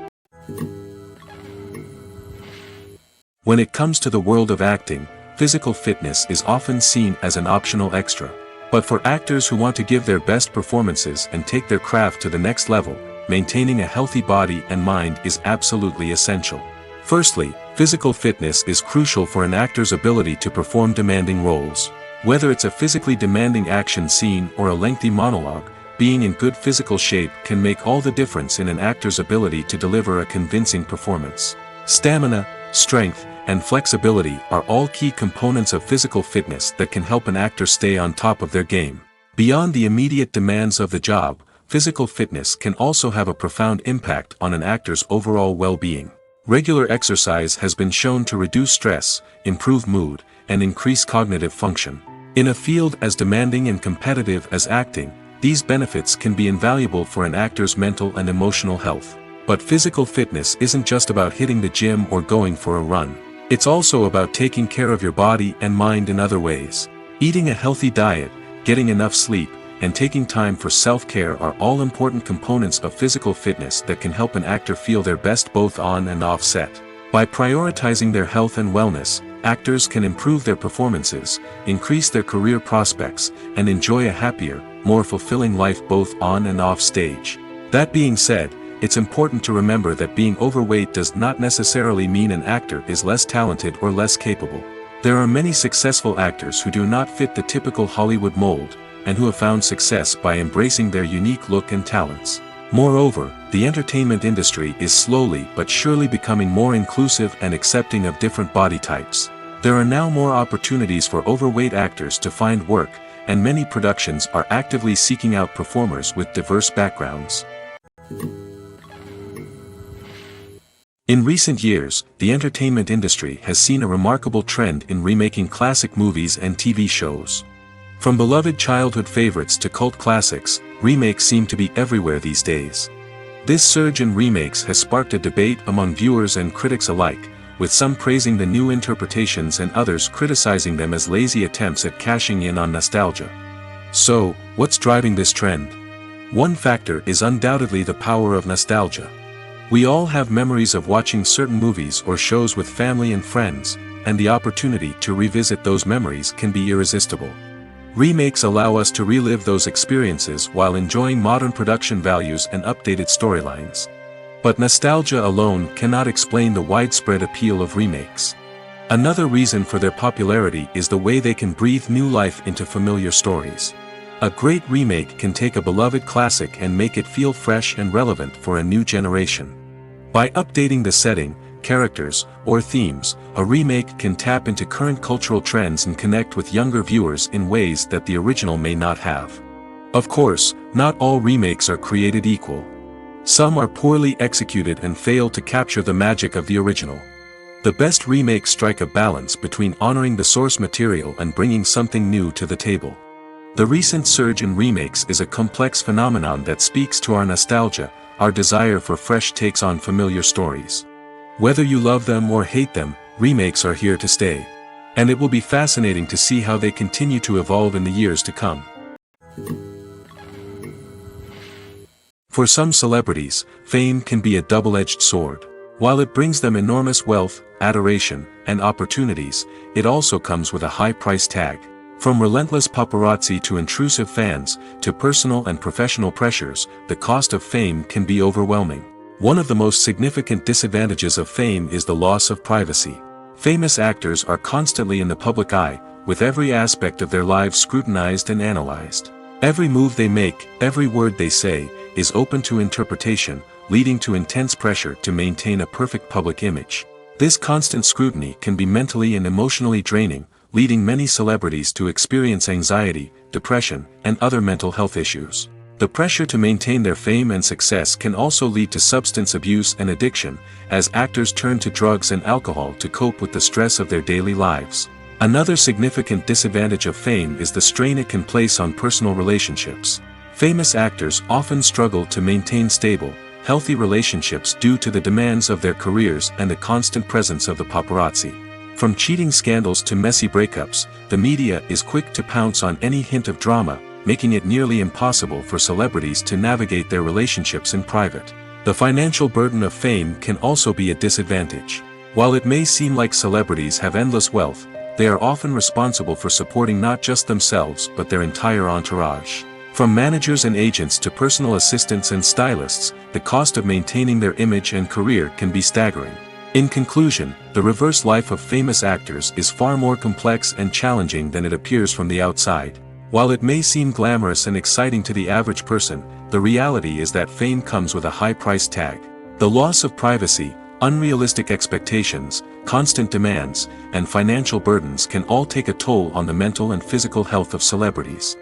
When it comes to the world of acting, physical fitness is often seen as an optional extra. But for actors who want to give their best performances and take their craft to the next level, maintaining a healthy body and mind is absolutely essential. Firstly, physical fitness is crucial for an actor's ability to perform demanding roles. Whether it's a physically demanding action scene or a lengthy monologue, being in good physical shape can make all the difference in an actor's ability to deliver a convincing performance. Stamina, strength, and flexibility are all key components of physical fitness that can help an actor stay on top of their game. Beyond the immediate demands of the job, physical fitness can also have a profound impact on an actor's overall well-being. Regular exercise has been shown to reduce stress, improve mood, and increase cognitive function. In a field as demanding and competitive as acting, these benefits can be invaluable for an actor's mental and emotional health. But physical fitness isn't just about hitting the gym or going for a run. It's also about taking care of your body and mind in other ways. Eating a healthy diet, getting enough sleep, and taking time for self-care are all important components of physical fitness that can help an actor feel their best both on and off set. By prioritizing their health and wellness, actors can improve their performances, increase their career prospects, and enjoy a happier, more fulfilling life both on and off stage. That being said, it's important to remember that being overweight does not necessarily mean an actor is less talented or less capable. There are many successful actors who do not fit the typical Hollywood mold, and who have found success by embracing their unique look and talents. Moreover, the entertainment industry is slowly but surely becoming more inclusive and accepting of different body types. There are now more opportunities for overweight actors to find work, and many productions are actively seeking out performers with diverse backgrounds. In recent years, the entertainment industry has seen a remarkable trend in remaking classic movies and TV shows. From beloved childhood favorites to cult classics, remakes seem to be everywhere these days. This surge in remakes has sparked a debate among viewers and critics alike, with some praising the new interpretations and others criticizing them as lazy attempts at cashing in on nostalgia. So, what's driving this trend? One factor is undoubtedly the power of nostalgia. We all have memories of watching certain movies or shows with family and friends, and the opportunity to revisit those memories can be irresistible. Remakes allow us to relive those experiences while enjoying modern production values and updated storylines. But nostalgia alone cannot explain the widespread appeal of remakes. Another reason for their popularity is the way they can breathe new life into familiar stories. A great remake can take a beloved classic and make it feel fresh and relevant for a new generation. By updating the setting, characters, or themes, a remake can tap into current cultural trends and connect with younger viewers in ways that the original may not have. Of course, not all remakes are created equal. Some are poorly executed and fail to capture the magic of the original. The best remakes strike a balance between honoring the source material and bringing something new to the table. The recent surge in remakes is a complex phenomenon that speaks to our nostalgia, our desire for fresh takes on familiar stories. Whether you love them or hate them, remakes are here to stay. And it will be fascinating to see how they continue to evolve in the years to come. For some celebrities, fame can be a double-edged sword. While it brings them enormous wealth, adoration, and opportunities, it also comes with a high price tag. From relentless paparazzi to intrusive fans, to personal and professional pressures, the cost of fame can be overwhelming. One of the most significant disadvantages of fame is the loss of privacy. Famous actors are constantly in the public eye, with every aspect of their lives scrutinized and analyzed. Every move they make, every word they say, is open to interpretation, leading to intense pressure to maintain a perfect public image. This constant scrutiny can be mentally and emotionally draining, leading many celebrities to experience anxiety, depression, and other mental health issues. The pressure to maintain their fame and success can also lead to substance abuse and addiction, as actors turn to drugs and alcohol to cope with the stress of their daily lives. Another significant disadvantage of fame is the strain it can place on personal relationships. Famous actors often struggle to maintain stable, healthy relationships due to the demands of their careers and the constant presence of the paparazzi. From cheating scandals to messy breakups, the media is quick to pounce on any hint of drama, making it nearly impossible for celebrities to navigate their relationships in private. The financial burden of fame can also be a disadvantage. While it may seem like celebrities have endless wealth, they are often responsible for supporting not just themselves but their entire entourage. From managers and agents to personal assistants and stylists, the cost of maintaining their image and career can be staggering. In conclusion, the reverse life of famous actors is far more complex and challenging than it appears from the outside. While it may seem glamorous and exciting to the average person, the reality is that fame comes with a high price tag. The loss of privacy, unrealistic expectations, constant demands, and financial burdens can all take a toll on the mental and physical health of celebrities.